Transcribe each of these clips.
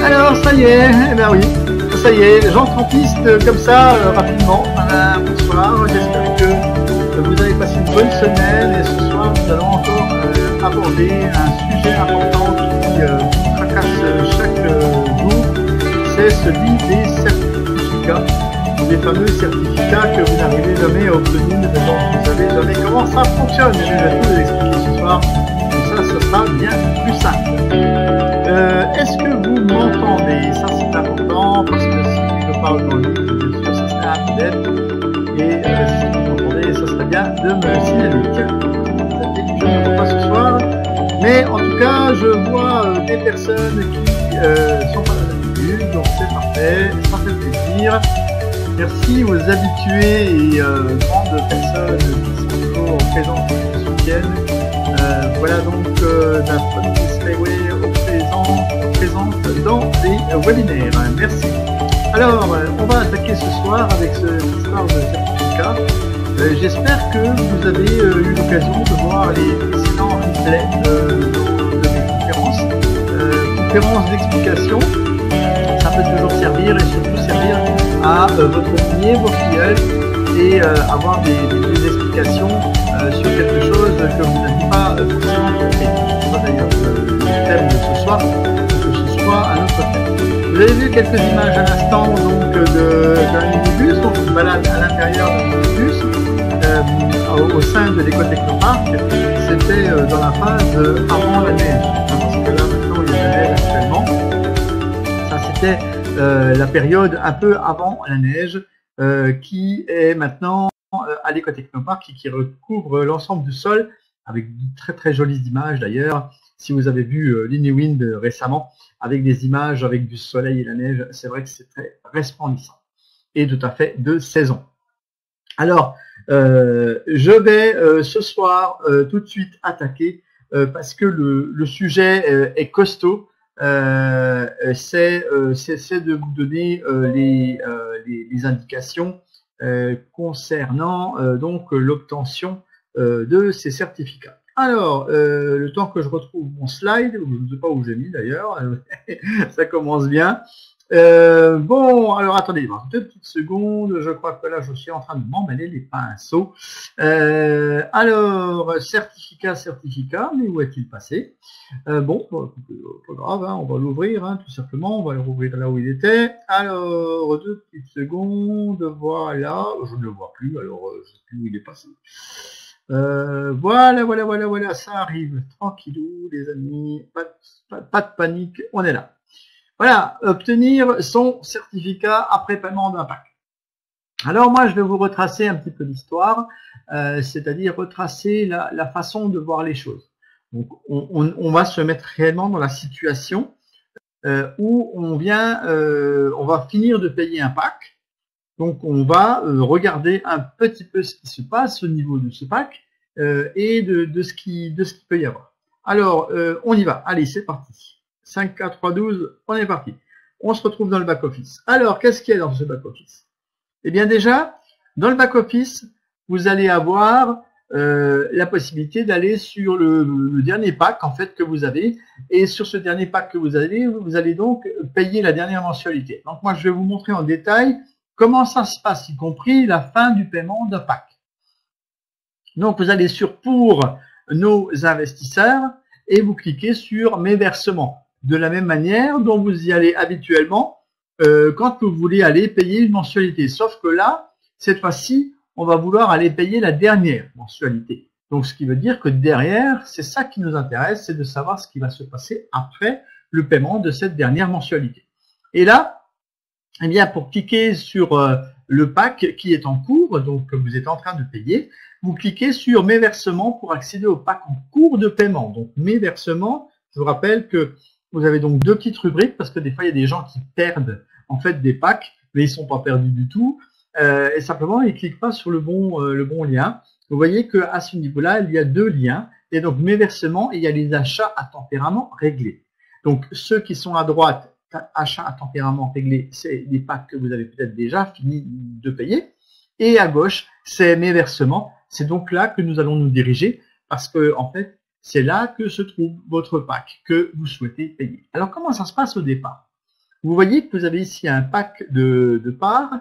Alors, ça y est, eh ben oui, ça y est, j'entre en piste comme ça, rapidement. Bonsoir, j'espère que vous avez passé une bonne semaine et ce soir, nous allons encore aborder un sujet important qui tracasse chaque jour, c'est celui des certificats, les fameux certificats que vous n'arrivez jamais à obtenir, mais dont vous savez jamais comment ça fonctionne. Je vais tout vous expliquer ce soir, comme ça, ce sera bien plus simple. Est-ce que vous m'entendez? Ça c'est important parce que si je parle dans le livre, bien sûr, ça serait un modèle. Et si vous m'entendez, ça serait bien de me signaler. Tiens, je ne vois pas ce soir, mais en tout cas, je vois des personnes qui sont pas d'habitude, donc c'est parfait, ça fait plaisir. Merci aux habitués et grandes personnes qui sont toujours présentes et qui soutiennent. Voilà donc la famille Skyway présente dans les webinaires. Merci. Alors, on va attaquer ce soir avec cette histoire de certificat. J'espère que vous avez eu l'occasion de voir les précédents replays de mes conférences d'explication. Ça peut toujours servir et surtout servir à votre fille, vos filleuls et avoir des explications sur quelque chose que vous n'avez pas forcément compris. C'est pas d'ailleurs le thème de ce soir, que ce soit un autre thème. Vous avez vu quelques images à l'instant donc d'un minibus, donc une balade à l'intérieur d'un minibus au sein de l'éco-technopark. C'était dans la phase avant la neige, parce que là maintenant il y a de la neige actuellement. Ça c'était la période un peu avant la neige qui est maintenant à l'éco-technopark qui recouvre l'ensemble du sol avec de très très jolies images d'ailleurs. Si vous avez vu l'Inewind récemment avec des images avec du soleil et la neige, c'est vrai que c'est très resplendissant et tout à fait de saison. Alors, je vais ce soir tout de suite attaquer parce que le sujet est costaud. C'est de vous donner les indications concernant donc l'obtention de ces certificats. Alors, le temps que je retrouve mon slide, je ne sais pas où j'ai mis d'ailleurs, ça commence bien. Bon, alors attendez, 2 petites secondes, je crois que là je suis en train de m'emmêler les pinceaux. Alors, certificat, mais où est-il passé? Bon, pas grave, hein, on va l'ouvrir, hein, tout simplement, on va le rouvrir là où il était. Alors, 2 petites secondes, voilà, je ne le vois plus, alors je ne sais plus où il est passé. Voilà, ça arrive, tranquillou les amis, pas de panique, on est là. Voilà, obtenir son certificat après paiement d'un pack. Alors moi, je vais vous retracer un petit peu l'histoire, c'est-à-dire retracer la façon de voir les choses. Donc, on va se mettre réellement dans la situation où on va finir de payer un pack. Donc, on va regarder un petit peu ce qui se passe au niveau de ce pack et de ce qui peut y avoir. Alors, on y va. Allez, c'est parti. 5, 4, 3, 12, on est parti. On se retrouve dans le back-office. Alors, qu'est-ce qu'il y a dans ce back-office? Eh bien déjà, dans le back-office, vous allez avoir la possibilité d'aller sur le dernier pack en fait que vous avez. Et sur ce dernier pack que vous allez donc payer la dernière mensualité. Donc moi, je vais vous montrer en détail comment ça se passe, y compris la fin du paiement d'un pack. Donc, vous allez sur « Pour nos investisseurs » et vous cliquez sur « Mes versements ». De la même manière dont vous y allez habituellement quand vous voulez aller payer une mensualité. Sauf que là, cette fois-ci, on va vouloir aller payer la dernière mensualité. Donc, ce qui veut dire que derrière, c'est ça qui nous intéresse, c'est de savoir ce qui va se passer après le paiement de cette dernière mensualité. Et là, eh bien, pour cliquer sur le pack qui est en cours, donc que vous êtes en train de payer, vous cliquez sur « Mes versements » pour accéder au pack en cours de paiement. Donc, mes versements, je vous rappelle que vous avez donc 2 petites rubriques parce que des fois, il y a des gens qui perdent en fait des packs, mais ils ne sont pas perdus du tout. Et simplement, ils ne cliquent pas sur le bon lien. Vous voyez qu'à ce niveau-là, il y a 2 liens. Et donc, mes versements, et il y a les achats à tempérament réglés. Donc, ceux qui sont à droite, achats à tempérament réglé, c'est les packs que vous avez peut-être déjà fini de payer. Et à gauche, c'est mes versements. C'est donc là que nous allons nous diriger parce que, en fait, c'est là que se trouve votre pack que vous souhaitez payer. Alors, comment ça se passe au départ? vous voyez que vous avez ici un pack de parts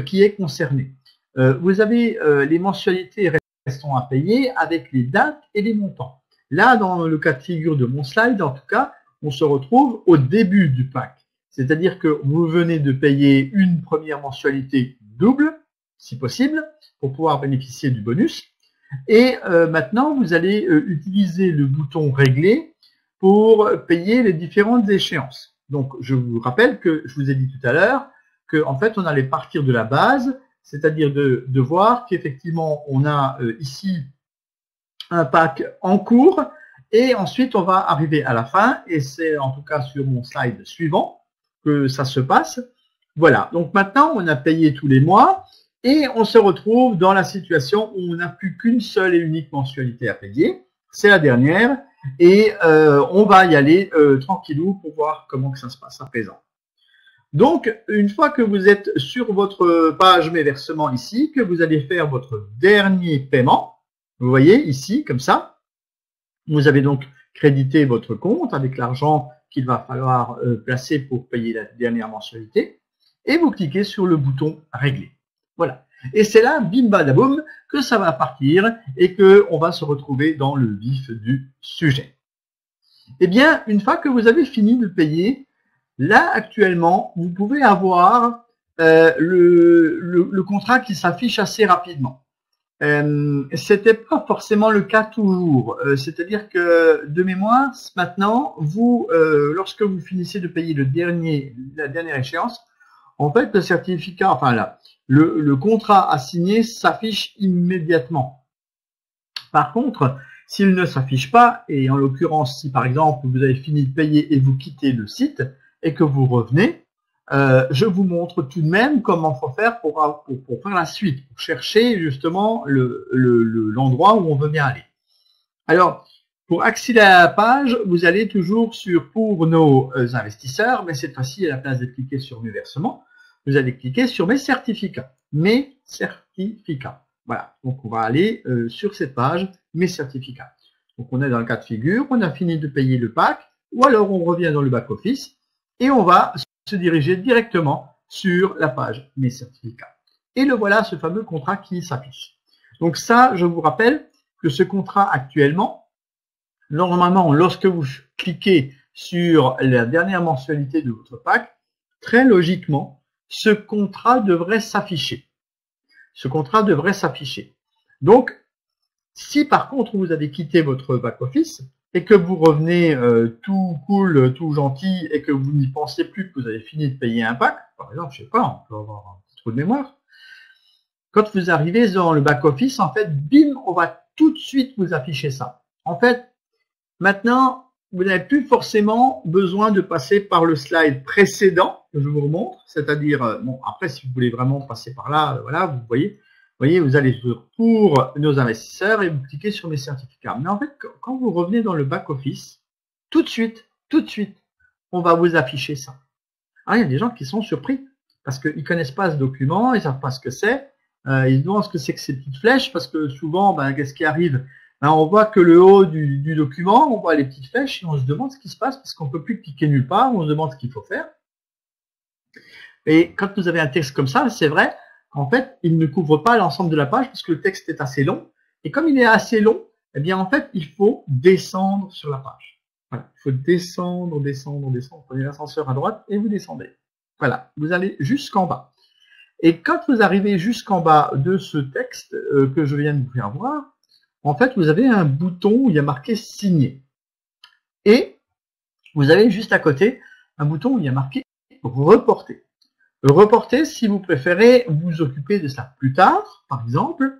qui est concerné. Vous avez les mensualités restant à payer avec les dates et les montants. Là, dans le cas de figure de mon slide, en tout cas, on se retrouve au début du pack. C'est-à-dire que vous venez de payer une première mensualité double, si possible, pour pouvoir bénéficier du bonus. Et maintenant, vous allez utiliser le bouton Régler pour payer les différentes échéances. Donc, je vous rappelle que je vous ai dit tout à l'heure qu'en fait, on allait partir de la base, c'est-à-dire de voir qu'effectivement, on a ici un pack en cours et ensuite, on va arriver à la fin et c'est en tout cas sur mon slide suivant que ça se passe. Voilà, donc maintenant, on a payé tous les mois et on se retrouve dans la situation où on n'a plus qu'une seule et unique mensualité à payer. C'est la dernière et on va y aller tranquillou pour voir comment que ça se passe à présent. Donc, une fois que vous êtes sur votre page Mes versements ici, que vous allez faire votre dernier paiement, vous voyez ici, comme ça, vous avez donc crédité votre compte avec l'argent qu'il va falloir placer pour payer la dernière mensualité, et vous cliquez sur le bouton Régler. Voilà. Et c'est là, bim badaboum, que ça va partir et qu'on va se retrouver dans le vif du sujet. Eh bien, une fois que vous avez fini de payer, là, actuellement, vous pouvez avoir le contrat qui s'affiche assez rapidement. C'était pas forcément le cas toujours. C'est-à-dire que, de mémoire, maintenant, vous, lorsque vous finissez de payer la dernière échéance, en fait, le certificat, enfin là, le contrat à signer s'affiche immédiatement. Par contre, s'il ne s'affiche pas, et en l'occurrence, si par exemple vous avez fini de payer et vous quittez le site et que vous revenez, je vous montre tout de même comment faut faire pour faire la suite, pour chercher justement l'endroit où on veut bien aller. Alors, pour accéder à la page, vous allez toujours sur pour nos investisseurs, mais cette fois-ci, à la place de cliquer sur mes versements, vous allez cliquer sur mes certificats. Mes certificats. Voilà. Donc, on va aller sur cette page, mes certificats. Donc, on est dans le cas de figure, on a fini de payer le pack, ou alors on revient dans le back-office et on va se diriger directement sur la page mes certificats. Et le voilà, ce fameux contrat qui s'affiche. Donc ça, je vous rappelle que ce contrat actuellement, normalement, lorsque vous cliquez sur la dernière mensualité de votre pack, très logiquement, ce contrat devrait s'afficher. Ce contrat devrait s'afficher. Donc, si par contre vous avez quitté votre back-office et que vous revenez tout cool, tout gentil et que vous n'y pensez plus, que vous avez fini de payer un pack, par exemple, je sais pas, on peut avoir un petit trou de mémoire. Quand vous arrivez dans le back-office, en fait, bim, on va tout de suite vous afficher ça. En fait, maintenant, vous n'avez plus forcément besoin de passer par le slide précédent que je vous remontre, c'est-à-dire, bon, après, si vous voulez vraiment passer par là, voilà, vous voyez, vous allez sur pour nos investisseurs et vous cliquez sur mes certificats. Mais en fait, quand vous revenez dans le back-office, tout de suite, on va vous afficher ça. Alors, il y a des gens qui sont surpris parce qu'ils connaissent pas ce document, ils savent pas ce que c'est, ils se demandent ce que c'est que ces petites flèches parce que souvent, qu'est-ce qui arrive? On voit que le haut du document, on voit les petites flèches et on se demande ce qui se passe parce qu'on peut plus cliquer nulle part, on se demande ce qu'il faut faire. Et quand vous avez un texte comme ça, c'est vrai, en fait, il ne couvre pas l'ensemble de la page parce que le texte est assez long. Et comme il est assez long, eh bien, en fait, il faut descendre sur la page. Voilà. Il faut descendre. Prenez l'ascenseur à droite et vous descendez. Voilà. Vous allez jusqu'en bas. Et quand vous arrivez jusqu'en bas de ce texte que je viens de vous faire voir, en fait, vous avez un bouton où il y a marqué signer. Et vous avez juste à côté un bouton où il y a marqué reporter. Reporter si vous préférez vous occuper de ça plus tard, par exemple,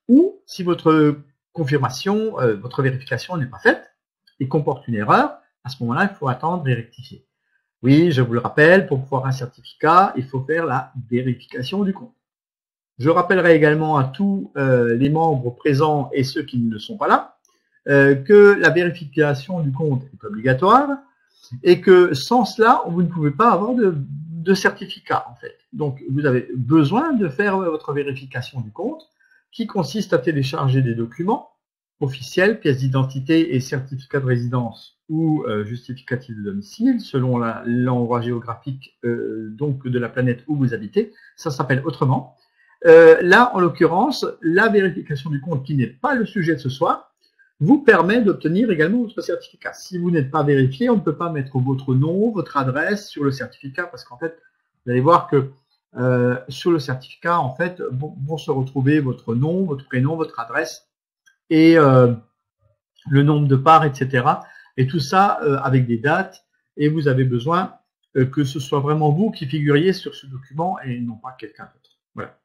ou si votre confirmation, votre vérification n'est pas faite et comporte une erreur, à ce moment-là, il faut attendre et rectifier. Oui, je vous le rappelle, pour pouvoir un certificat, il faut faire la vérification du compte. Je rappellerai également à tous les membres présents et ceux qui ne le sont pas là, que la vérification du compte est obligatoire et que sans cela, vous ne pouvez pas avoir de certificat en fait. Donc, vous avez besoin de faire votre vérification du compte qui consiste à télécharger des documents officiels, pièces d'identité et certificat de résidence ou justificatif de domicile, selon l'endroit géographique donc de la planète où vous habitez. Ça s'appelle autrement. Là, en l'occurrence, la vérification du compte, qui n'est pas le sujet de ce soir, vous permet d'obtenir également votre certificat. Si vous n'êtes pas vérifié, on ne peut pas mettre votre nom, votre adresse sur le certificat, parce qu'en fait, vous allez voir que sur le certificat, en fait, vont se retrouver votre nom, votre prénom, votre adresse et le nombre de parts, etc. Et tout ça avec des dates. Et vous avez besoin que ce soit vraiment vous qui figuriez sur ce document et non pas quelqu'un d'autre. Voilà.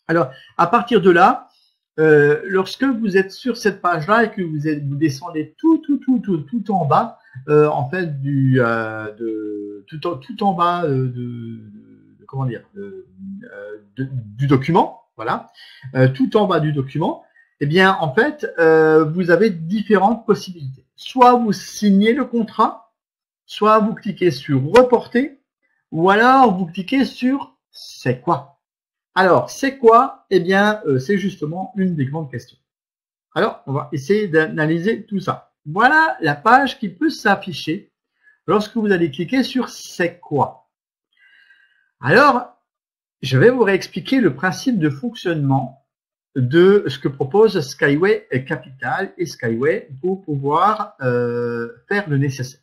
Alors, à partir de là, lorsque vous êtes sur cette page-là et que vous descendez tout en bas, en fait, tout en bas comment dire, du document, voilà, tout en bas du document, eh bien, en fait, vous avez différentes possibilités. Soit vous signez le contrat, soit vous cliquez sur reporter, ou alors vous cliquez sur c'est quoi. Alors, c'est quoi? Eh bien, c'est justement une des grandes questions. Alors, on va essayer d'analyser tout ça. Voilà la page qui peut s'afficher lorsque vous allez cliquer sur c'est quoi. Alors, je vais vous réexpliquer le principe de fonctionnement de ce que propose Skyway Capital et Skyway pour pouvoir faire le nécessaire.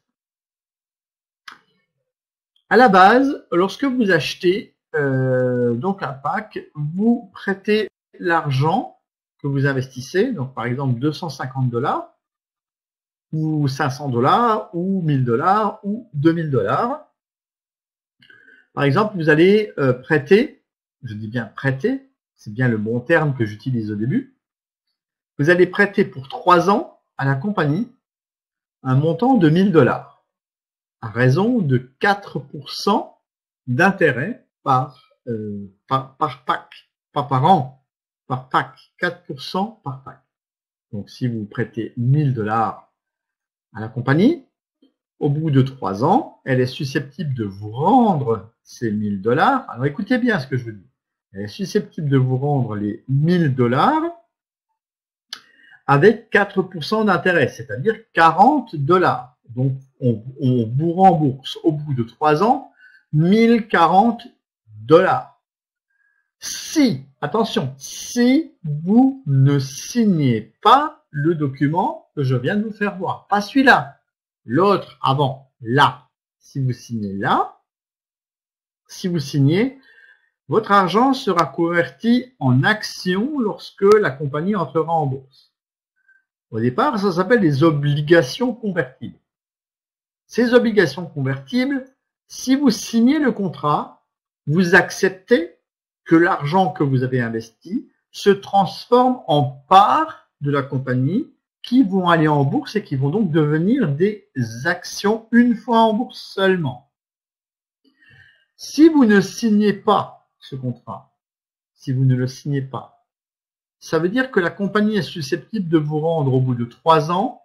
À la base, lorsque vous achetez donc un pack, vous prêtez l'argent que vous investissez, donc par exemple $250 ou $500 ou $1000 ou $2000. Par exemple, vous allez prêter, je dis bien prêter, c'est bien le bon terme que j'utilise au début, vous allez prêter pour 3 ans à la compagnie un montant de $1000 à raison de 4% d'intérêt par pack, pas par an, par pack, 4% par pack. Donc, si vous prêtez $1000 à la compagnie, au bout de 3 ans, elle est susceptible de vous rendre ces $1000. Alors, écoutez bien ce que je vous dis. Elle est susceptible de vous rendre les $1000 avec 4% d'intérêt, c'est-à-dire $40. Donc, on vous rembourse au bout de 3 ans $1040. Si, attention, si vous ne signez pas le document que je viens de vous faire voir, pas celui-là, l'autre avant, là. Si vous signez là, si vous signez, votre argent sera converti en actions lorsque la compagnie entrera en bourse. Au départ, ça s'appelle les obligations convertibles. Ces obligations convertibles, si vous signez le contrat, vous acceptez que l'argent que vous avez investi se transforme en parts de la compagnie qui vont aller en bourse et qui vont donc devenir des actions une fois en bourse seulement. Si vous ne signez pas ce contrat, si vous ne le signez pas, ça veut dire que la compagnie est susceptible de vous rendre au bout de 3 ans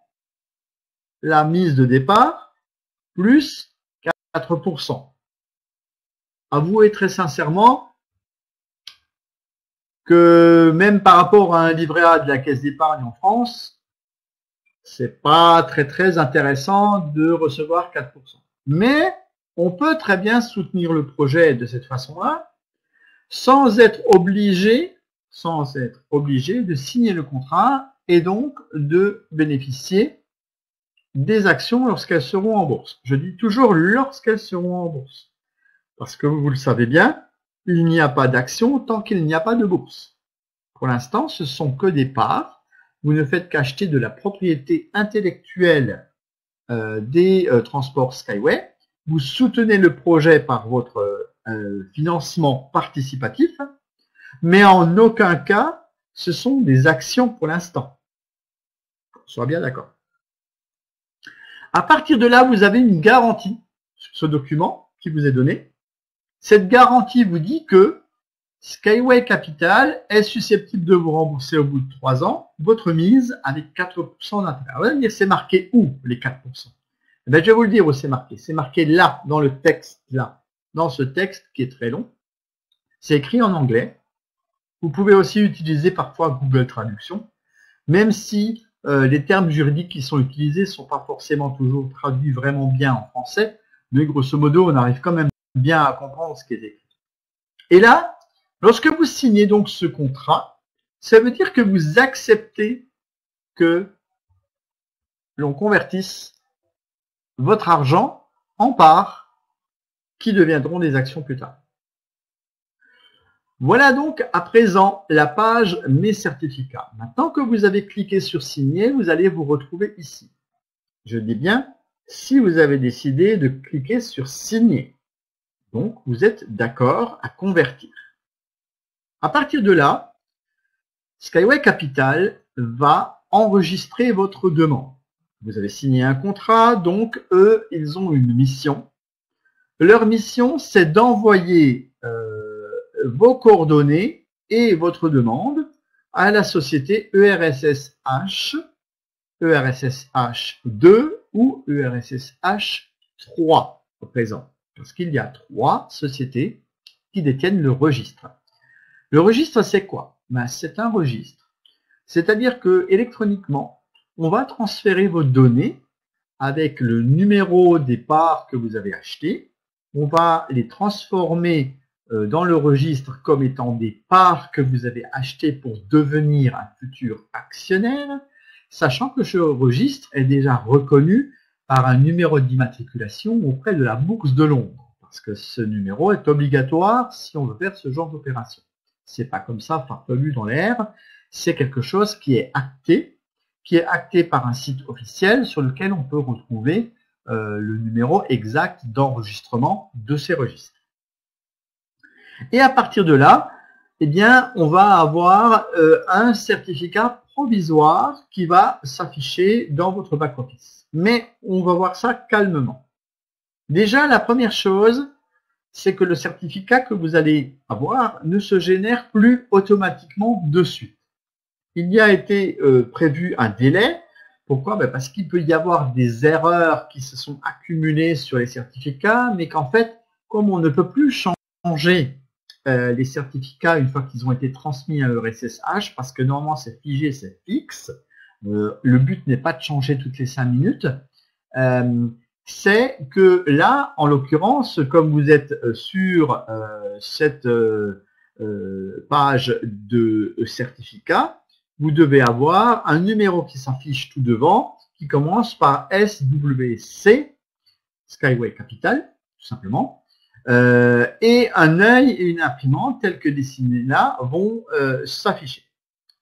la mise de départ plus 4%. Avouez très sincèrement que même par rapport à un livret A de la Caisse d'épargne en France, c'est pas très intéressant de recevoir 4%. Mais on peut très bien soutenir le projet de cette façon-là sans être obligé de signer le contrat et donc de bénéficier des actions lorsqu'elles seront en bourse. Je dis toujours lorsqu'elles seront en bourse. Parce que vous le savez bien, il n'y a pas d'action tant qu'il n'y a pas de bourse. Pour l'instant, ce sont que des parts. Vous ne faites qu'acheter de la propriété intellectuelle des transports Skyway. Vous soutenez le projet par votre financement participatif, mais en aucun cas, ce sont des actions pour l'instant. Sois bien d'accord. À partir de là, vous avez une garantie sur ce document qui vous est donné. Cette garantie vous dit que Skyway Capital est susceptible de vous rembourser au bout de 3 ans votre mise avec 4% d'intérêt. Vous allez me dire, c'est marqué où les 4%? Eh bien, je vais vous le dire où c'est marqué. C'est marqué là, dans le texte, là, dans ce texte qui est très long. C'est écrit en anglais. Vous pouvez aussi utiliser parfois Google Traduction, même si les termes juridiques qui sont utilisés ne sont pas forcément toujours traduits vraiment bien en français, mais grosso modo, on arrive quand même bien à comprendre ce qui est écrit. Et là, lorsque vous signez donc ce contrat, ça veut dire que vous acceptez que l'on convertisse votre argent en parts qui deviendront des actions plus tard. Voilà donc à présent la page Mes certificats. Maintenant que vous avez cliqué sur signer, vous allez vous retrouver ici. Je dis bien, si vous avez décidé de cliquer sur signer. Donc, vous êtes d'accord à convertir. À partir de là, Skyway Capital va enregistrer votre demande. Vous avez signé un contrat, donc eux, ils ont une mission. Leur mission, c'est d'envoyer vos coordonnées et votre demande à la société ERSSH, ERSSH 2 ou ERSSH 3 au présent. Parce qu'il y a 3 sociétés qui détiennent le registre. Le registre, c'est quoi? Ben, c'est un registre. C'est-à-dire que électroniquement, on va transférer vos données avec le numéro des parts que vous avez achetées. On va les transformer dans le registre comme étant des parts que vous avez achetées pour devenir un futur actionnaire, sachant que ce registre est déjà reconnu par un numéro d'immatriculation auprès de la Bourse de Londres, parce que ce numéro est obligatoire si on veut faire ce genre d'opération. C'est pas comme ça farfelu dans l'air, c'est quelque chose qui est acté par un site officiel sur lequel on peut retrouver le numéro exact d'enregistrement de ces registres. Et à partir de là, eh bien, on va avoir un certificat provisoire qui va s'afficher dans votre back-office. Mais on va voir ça calmement. Déjà, la première chose, c'est que le certificat que vous allez avoir ne se génère plus automatiquement de suite. Il y a été prévu un délai. Pourquoi? Ben parce qu'il peut y avoir des erreurs qui se sont accumulées sur les certificats, mais qu'en fait, comme on ne peut plus changer les certificats une fois qu'ils ont été transmis à ERSSH, parce que normalement c'est figé, c'est fixe, le but n'est pas de changer toutes les 5 minutes, c'est que là, en l'occurrence, comme vous êtes sur cette page de certificat, vous devez avoir un numéro qui s'affiche tout devant, qui commence par SWC, Skyway Capital, tout simplement, et un œil et une imprimante tels que dessinés là vont s'afficher.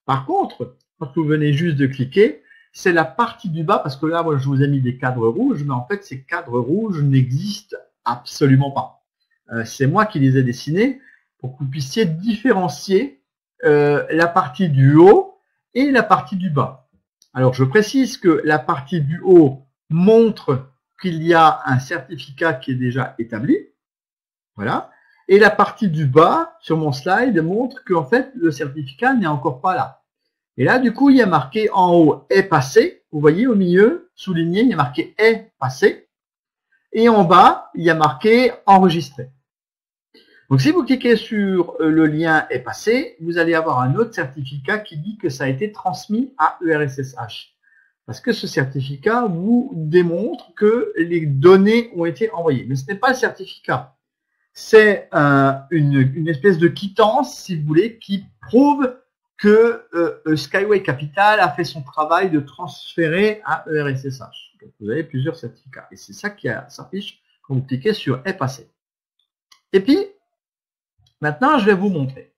Par contre, quand vous venez juste de cliquer, c'est la partie du bas, parce que là, moi, je vous ai mis des cadres rouges, mais en fait, ces cadres rouges n'existent absolument pas. C'est moi qui les ai dessinés pour que vous puissiez différencier la partie du haut et la partie du bas. Alors, je précise que la partie du haut montre qu'il y a un certificat qui est déjà établi. Voilà. Et la partie du bas, sur mon slide, montre qu'en fait, le certificat n'est encore pas là. Et là, du coup, il y a marqué en haut « est passé ». Vous voyez, au milieu, souligné, il y a marqué « est passé ». Et en bas, il y a marqué « enregistré ». Donc, si vous cliquez sur le lien « est passé », vous allez avoir un autre certificat qui dit que ça a été transmis à ERSSH. Parce que ce certificat vous démontre que les données ont été envoyées. Mais ce n'est pas le certificat. C'est une espèce de quittance, si vous voulez, qui prouve que Skyway Capital a fait son travail de transférer à ERSSH. Donc, vous avez plusieurs certificats. Et c'est ça qui s'affiche quand vous cliquez sur « est passé ». Et puis, maintenant, je vais vous montrer.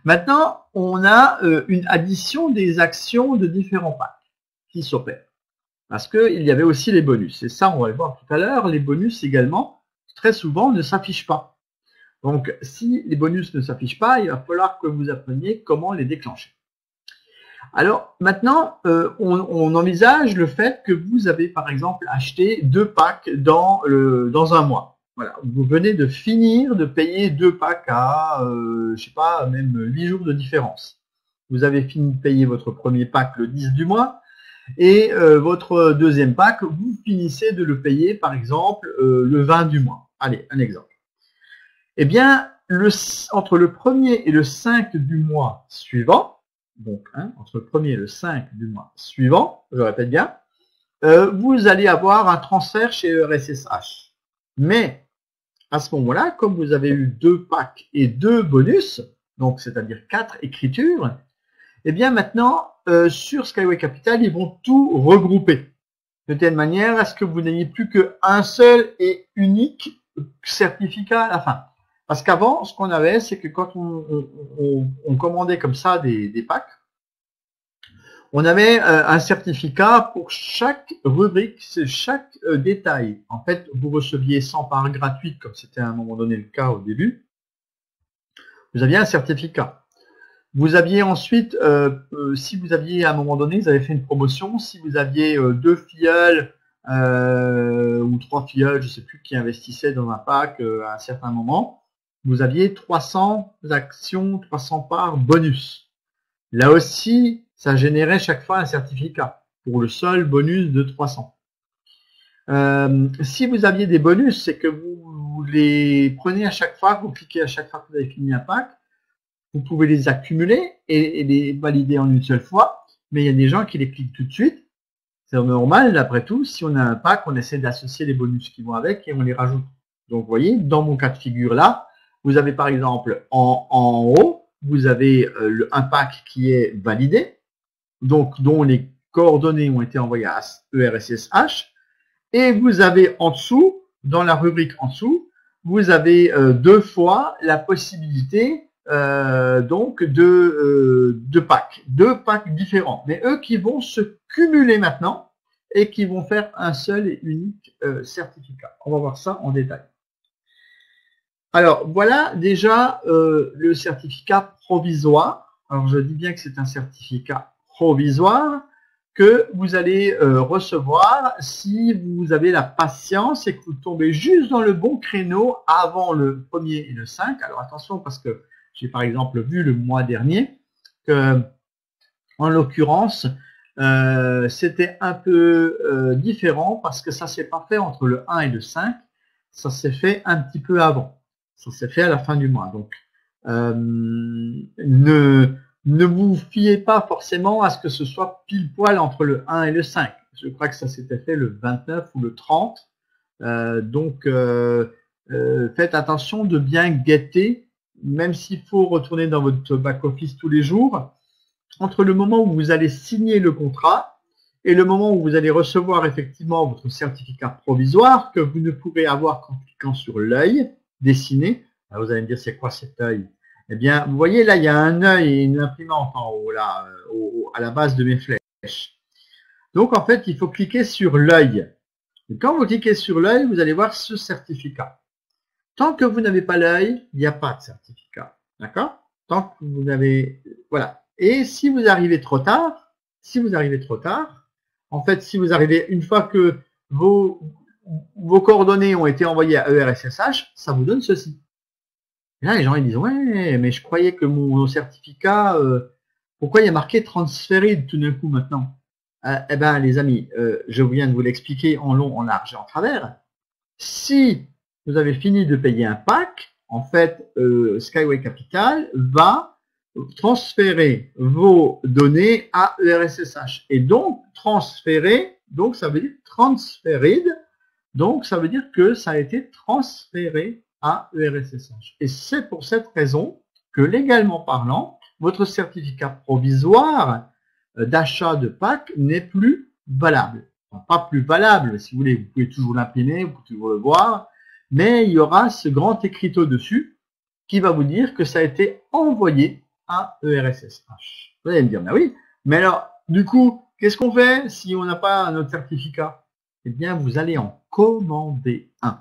Maintenant, on a une addition des actions de différents packs qui s'opèrent. Parce qu'il y avait aussi les bonus. Et ça, on va le voir tout à l'heure. Les bonus également, très souvent, ne s'affichent pas. Donc, si les bonus ne s'affichent pas, il va falloir que vous appreniez comment les déclencher. Alors, maintenant, on envisage le fait que vous avez, par exemple, acheté 2 packs dans un mois. Voilà, vous venez de finir de payer 2 packs à, je sais pas, même 8 jours de différence. Vous avez fini de payer votre premier pack le 10 du mois et votre deuxième pack, vous finissez de le payer, par exemple, le 20 du mois. Allez, un exemple. Eh bien, entre le 1er et le 5 du mois suivant, donc entre le 1er et le 5 du mois suivant, je répète bien, vous allez avoir un transfert chez ERSSH. Mais à ce moment-là, comme vous avez eu 2 packs et 2 bonus, donc c'est-à-dire 4 écritures, eh bien maintenant, sur Skyway Capital, ils vont tout regrouper de telle manière à ce que vous n'ayez plus qu'un seul et unique certificat à la fin. Parce qu'avant, ce qu'on avait, c'est que quand on commandait comme ça des packs, on avait un certificat pour chaque rubrique, chaque détail. En fait, vous receviez 100 parts gratuites, comme c'était à un moment donné le cas au début. Vous aviez un certificat. Vous aviez ensuite, si vous aviez à un moment donné, vous avez fait une promotion, si vous aviez 2 filleuls ou 3 filleuls, je ne sais plus, qui investissaient dans un pack à un certain moment, vous aviez 300 actions, 300 parts bonus. Là aussi, ça générait chaque fois un certificat pour le seul bonus de 300. Si vous aviez des bonus, c'est que vous les prenez à chaque fois, vous cliquez à chaque fois que vous avez fini un pack, vous pouvez les accumuler et les valider en une seule fois, mais il y a des gens qui les cliquent tout de suite. C'est normal, après tout, si on a un pack, on essaie d'associer les bonus qui vont avec et on les rajoute. Donc, vous voyez, dans mon cas de figure là, vous avez par exemple en haut, vous avez un pack qui est validé, donc dont les coordonnées ont été envoyées à ERSSH, et vous avez en dessous, dans la rubrique en dessous, vous avez 2 fois la possibilité donc de packs, 2 packs différents, mais eux qui vont se cumuler maintenant et qui vont faire un seul et unique certificat. On va voir ça en détail. Alors, voilà déjà le certificat provisoire. Alors, je dis bien que c'est un certificat provisoire que vous allez recevoir si vous avez la patience et que vous tombez juste dans le bon créneau avant le 1er et le 5. Alors, attention, parce que j'ai par exemple vu le mois dernier que, en l'occurrence, c'était un peu différent parce que ça s'est pas fait entre le 1 et le 5. Ça s'est fait un petit peu avant. Ça s'est fait à la fin du mois. Donc, ne vous fiez pas forcément à ce que ce soit pile poil entre le 1 et le 5. Je crois que ça s'était fait le 29 ou le 30. Donc, faites attention de bien guetter, même s'il faut retourner dans votre back-office tous les jours, entre le moment où vous allez signer le contrat et le moment où vous allez recevoir effectivement votre certificat provisoire que vous ne pourrez avoir qu'en cliquant sur l'œil dessiné. Alors vous allez me dire, c'est quoi cet œil? Eh bien, vous voyez là, il y a un œil et une imprimante en haut, là, à la base de mes flèches. Donc, en fait, il faut cliquer sur l'œil. Et quand vous cliquez sur l'œil, vous allez voir ce certificat. Tant que vous n'avez pas l'œil, il n'y a pas de certificat. D'accord? Tant que vous n'avez... Voilà. Et si vous arrivez trop tard, en fait, si vous arrivez une fois que vos coordonnées ont été envoyées à ERSSH, ça vous donne ceci. Et là, les gens ils disent, ouais, mais je croyais que mon certificat, pourquoi il y a marqué transféré tout d'un coup maintenant? Eh ben, les amis, je viens de vous l'expliquer en long, en large et en travers. Si vous avez fini de payer un pack, en fait, Skyway Capital va transférer vos données à ERSSH. Et donc, transférer, donc ça veut dire transferred, donc ça veut dire que ça a été transféré à ERSSH. Et c'est pour cette raison que, légalement parlant, votre certificat provisoire d'achat de pack n'est plus valable. Enfin, pas plus valable, si vous voulez, vous pouvez toujours l'imprimer, vous pouvez toujours le voir, mais il y aura ce grand écriteau dessus qui va vous dire que ça a été envoyé à ERSSH. Vous allez me dire, ben oui, mais alors, du coup, qu'est-ce qu'on fait si on n'a pas notre certificat? Eh bien, vous allez en commander un.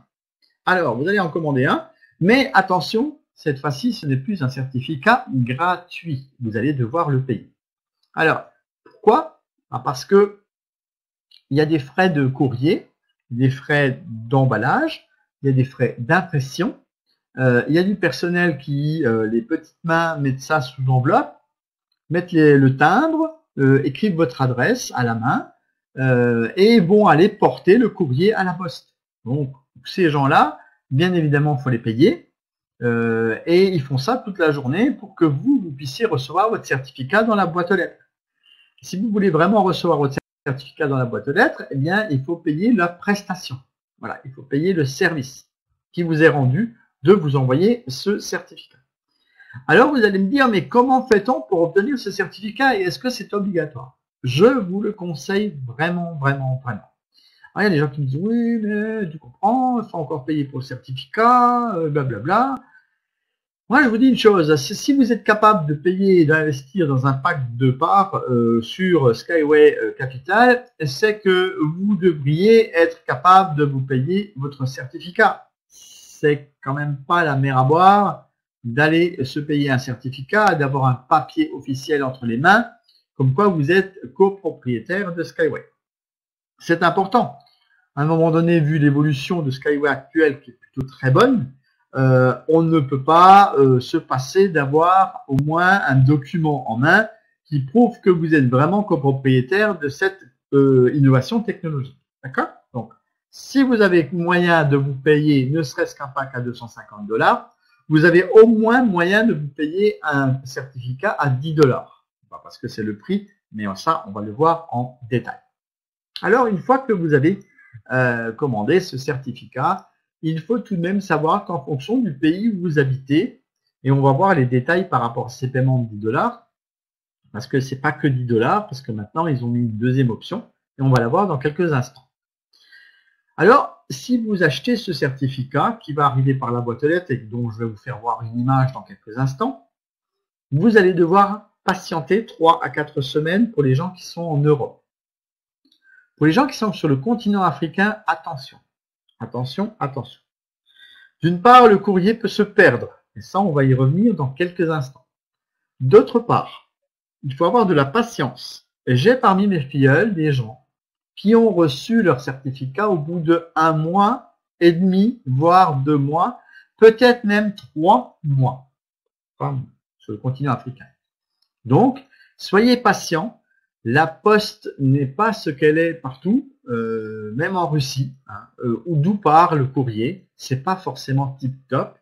Alors, vous allez en commander un, mais attention, cette fois-ci, ce n'est plus un certificat gratuit. Vous allez devoir le payer. Alors, pourquoi? Parce que il y a des frais de courrier, des frais d'emballage, il y a des frais d'impression, il y a du personnel qui, les petites mains, mettent ça sous l'enveloppe, mettent le timbre, écrivent votre adresse à la main et vont aller porter le courrier à la poste. Donc, ces gens-là, bien évidemment, il faut les payer. Et ils font ça toute la journée pour que vous puissiez recevoir votre certificat dans la boîte aux lettres. Si vous voulez vraiment recevoir votre certificat dans la boîte aux lettres, eh bien, il faut payer la prestation. Voilà, il faut payer le service qui vous est rendu de vous envoyer ce certificat. Alors, vous allez me dire, mais comment fait-on pour obtenir ce certificat et est-ce que c'est obligatoire? Je vous le conseille vraiment, vraiment, vraiment. Alors, il y a des gens qui me disent, oui, mais tu comprends, il faut encore payer pour le certificat, blablabla. Moi, je vous dis une chose, si vous êtes capable de payer et d'investir dans un pack de parts sur Skyway Capital, c'est que vous devriez être capable de vous payer votre certificat. C'est quand même pas la mer à boire d'aller se payer un certificat, d'avoir un papier officiel entre les mains, comme quoi vous êtes copropriétaire de Skyway. C'est important. À un moment donné, vu l'évolution de Skyway actuelle, qui est plutôt très bonne, on ne peut pas se passer d'avoir au moins un document en main qui prouve que vous êtes vraiment copropriétaire de cette innovation technologique. D'accord? Donc, si vous avez moyen de vous payer ne serait-ce qu'un pack à 250 $, vous avez au moins moyen de vous payer un certificat à 10 $. Pas parce que c'est le prix, mais ça, on va le voir en détail. Alors, une fois que vous avez commandé ce certificat, il faut tout de même savoir qu'en fonction du pays où vous habitez, et on va voir les détails par rapport à ces paiements de 10 $, parce que c'est pas que 10 $, parce que maintenant ils ont mis une deuxième option, et on va la voir dans quelques instants. Alors, si vous achetez ce certificat qui va arriver par la boîte aux lettres et dont je vais vous faire voir une image dans quelques instants, vous allez devoir patienter 3 à 4 semaines pour les gens qui sont en Europe. Pour les gens qui sont sur le continent africain, attention. Attention, attention. D'une part, le courrier peut se perdre. Et ça, on va y revenir dans quelques instants. D'autre part, il faut avoir de la patience. Et j'ai parmi mes filleuls des gens qui ont reçu leur certificat au bout de 1 mois et demi, voire 2 mois, peut-être même 3 mois. Enfin, sur le continent africain. Donc, soyez patients. La poste n'est pas ce qu'elle est partout, même en Russie, hein, ou d'où part le courrier. C'est pas forcément tip-top.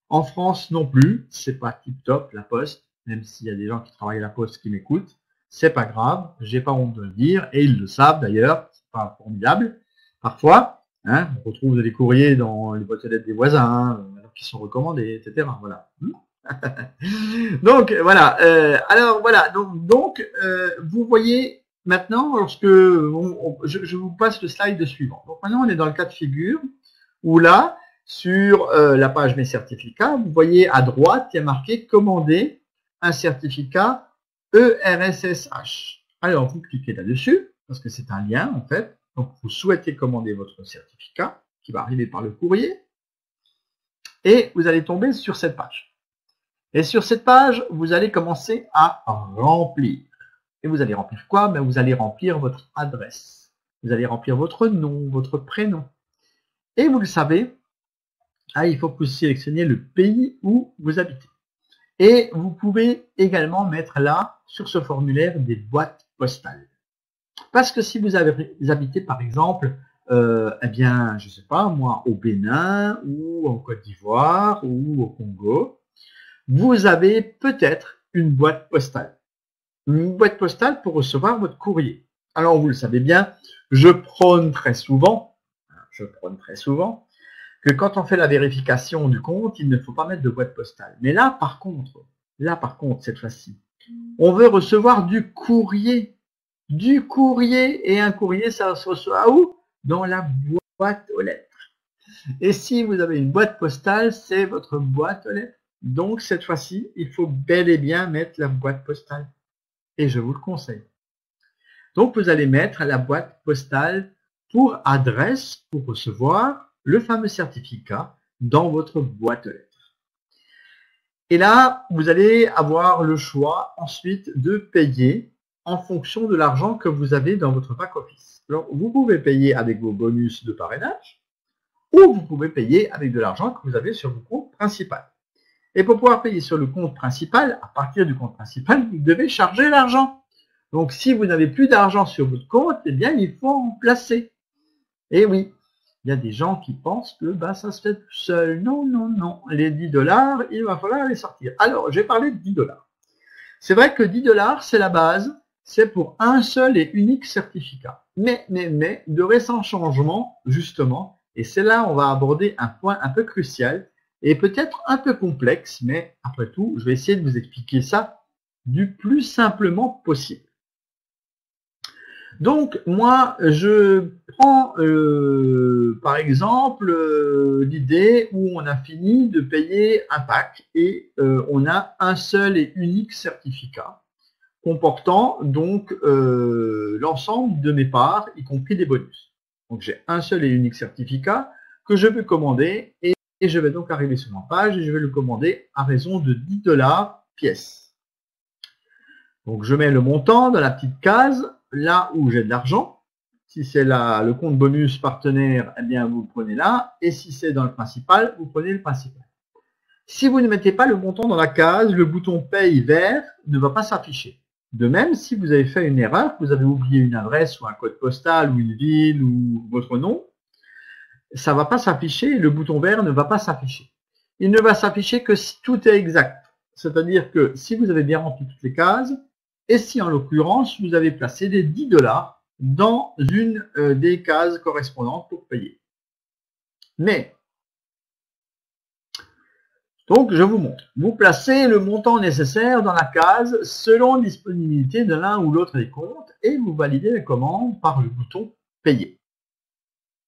En France non plus, c'est pas tip-top la poste, même s'il y a des gens qui travaillent à la poste qui m'écoutent. C'est pas grave, j'ai pas honte de le dire, et ils le savent d'ailleurs, c'est pas formidable. Parfois, hein, on retrouve des courriers dans les boîtes aux lettres des voisins, qui sont recommandés, etc. Voilà. Donc voilà. Alors voilà. Donc vous voyez maintenant, lorsque je vous passe le slide suivant. Donc maintenant on est dans le cas de figure où là sur la page mes certificats, vous voyez à droite il y a marqué commander un certificat ERSSH. Alors vous cliquez là-dessus parce que c'est un lien en fait. Donc vous souhaitez commander votre certificat qui va arriver par le courrier et vous allez tomber sur cette page. Et sur cette page, vous allez commencer à remplir. Et vous allez remplir quoi? Ben, vous allez remplir votre adresse. Vous allez remplir votre nom, votre prénom. Et vous le savez, il faut que vous sélectionniez le pays où vous habitez. Et vous pouvez également mettre là, sur ce formulaire, des boîtes postales. Parce que si vous habitez, par exemple, eh bien, je ne sais pas, moi, au Bénin, ou en Côte d'Ivoire, ou au Congo, vous avez peut-être une boîte postale. Une boîte postale pour recevoir votre courrier. Alors, vous le savez bien, je prône très souvent que quand on fait la vérification du compte, il ne faut pas mettre de boîte postale. Mais là, par contre, cette fois-ci, on veut recevoir du courrier. Du courrier. Et un courrier, ça se reçoit où? Dans la boîte aux lettres. Et si vous avez une boîte postale, c'est votre boîte aux lettres. Donc, cette fois-ci, il faut bel et bien mettre la boîte postale. Et je vous le conseille. Donc, vous allez mettre la boîte postale pour adresse pour recevoir le fameux certificat dans votre boîte aux lettres. Et là, vous allez avoir le choix ensuite de payer en fonction de l'argent que vous avez dans votre back-office. Alors, vous pouvez payer avec vos bonus de parrainage ou vous pouvez payer avec de l'argent que vous avez sur vos comptes principaux. Et pour pouvoir payer sur le compte principal, à partir du compte principal, vous devez charger l'argent. Donc, si vous n'avez plus d'argent sur votre compte, eh bien, il faut en placer. Et oui. Il y a des gens qui pensent que bah, ça se fait tout seul. Non, non, non. Les 10 $, il va falloir les sortir. Alors, j'ai parlé de 10 $. C'est vrai que 10 $, c'est la base. C'est pour un seul et unique certificat. Mais, de récents changements, justement, et c'est là où on va aborder un point un peu crucial et peut-être un peu complexe, mais après tout, je vais essayer de vous expliquer ça du plus simplement possible. Donc, moi, je prends, par exemple, l'idée où on a fini de payer un pack et on a un seul et unique certificat comportant donc l'ensemble de mes parts, y compris des bonus. Donc, j'ai un seul et unique certificat que je peux commander et je vais donc arriver sur ma page et je vais le commander à raison de 10 $ pièce. Donc, je mets le montant dans la petite case là où j'ai de l'argent. Si c'est là le compte bonus partenaire, eh bien vous le prenez là. Et si c'est dans le principal, vous prenez le principal. Si vous ne mettez pas le montant dans la case, le bouton paye vert ne va pas s'afficher. De même, si vous avez fait une erreur, vous avez oublié une adresse ou un code postal ou une ville ou votre nom, ça ne va pas s'afficher, le bouton vert ne va pas s'afficher. Il ne va s'afficher que si tout est exact. C'est-à-dire que si vous avez bien rempli toutes les cases, et si en l'occurrence vous avez placé des 10 $ dans une des cases correspondantes pour payer. Mais, donc je vous montre. Vous placez le montant nécessaire dans la case selon disponibilité de l'un ou l'autre des comptes et vous validez la commande par le bouton payer.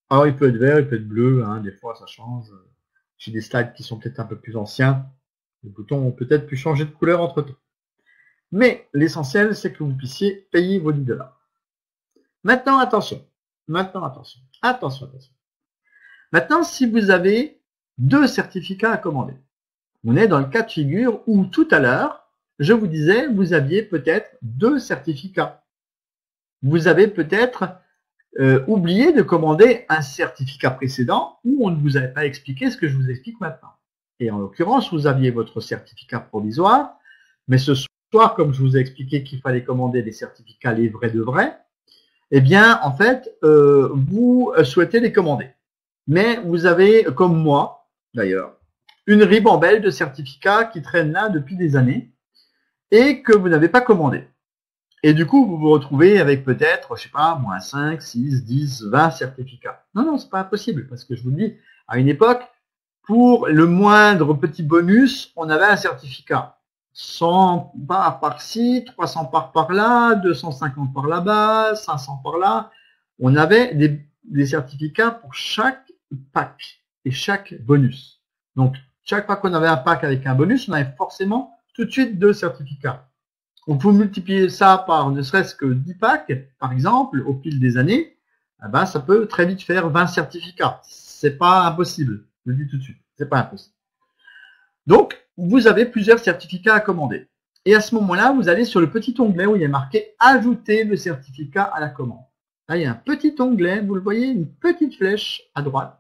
Alors il peut être vert, il peut être bleu, hein, des fois ça change. J'ai des slides qui sont peut-être un peu plus anciens. Les boutons ont peut-être pu changer de couleur entre temps. Mais l'essentiel, c'est que vous puissiez payer vos 10 $. Maintenant, attention. Attention. Maintenant, si vous avez 2 certificats à commander, on est dans le cas de figure où tout à l'heure, je vous disais, vous aviez peut-être 2 certificats. Vous avez peut-être oublié de commander un certificat précédent où on ne vous avait pas expliqué ce que je vous explique maintenant. Et en l'occurrence, vous aviez votre certificat provisoire, mais ce soir, comme je vous ai expliqué qu'il fallait commander des certificats les vrais de vrais, eh bien, en fait, vous souhaitez les commander. Mais vous avez, comme moi, d'ailleurs, une ribambelle de certificats qui traînent là depuis des années et que vous n'avez pas commandé. Et du coup, vous vous retrouvez avec peut-être, je sais pas, moins 5, 6, 10, 20 certificats. Non, c'est pas impossible parce que je vous le dis, à une époque, pour le moindre petit bonus, on avait un certificat. 100 parts par-ci, 300 parts par-là, 250 par là-bas, 500 par-là. On avait des certificats pour chaque pack et chaque bonus. Donc, chaque fois qu'on avait un pack avec un bonus, on avait forcément tout de suite 2 certificats. Donc, vous multipliez ça par ne serait-ce que 10 packs, par exemple, au fil des années, eh ben, ça peut très vite faire 20 certificats. C'est pas impossible. Je le dis tout de suite. C'est pas impossible. Donc, vous avez plusieurs certificats à commander. Et à ce moment-là, vous allez sur le petit onglet où il y a marqué « Ajouter le certificat à la commande ». Là, il y a un petit onglet, vous le voyez, une petite flèche à droite.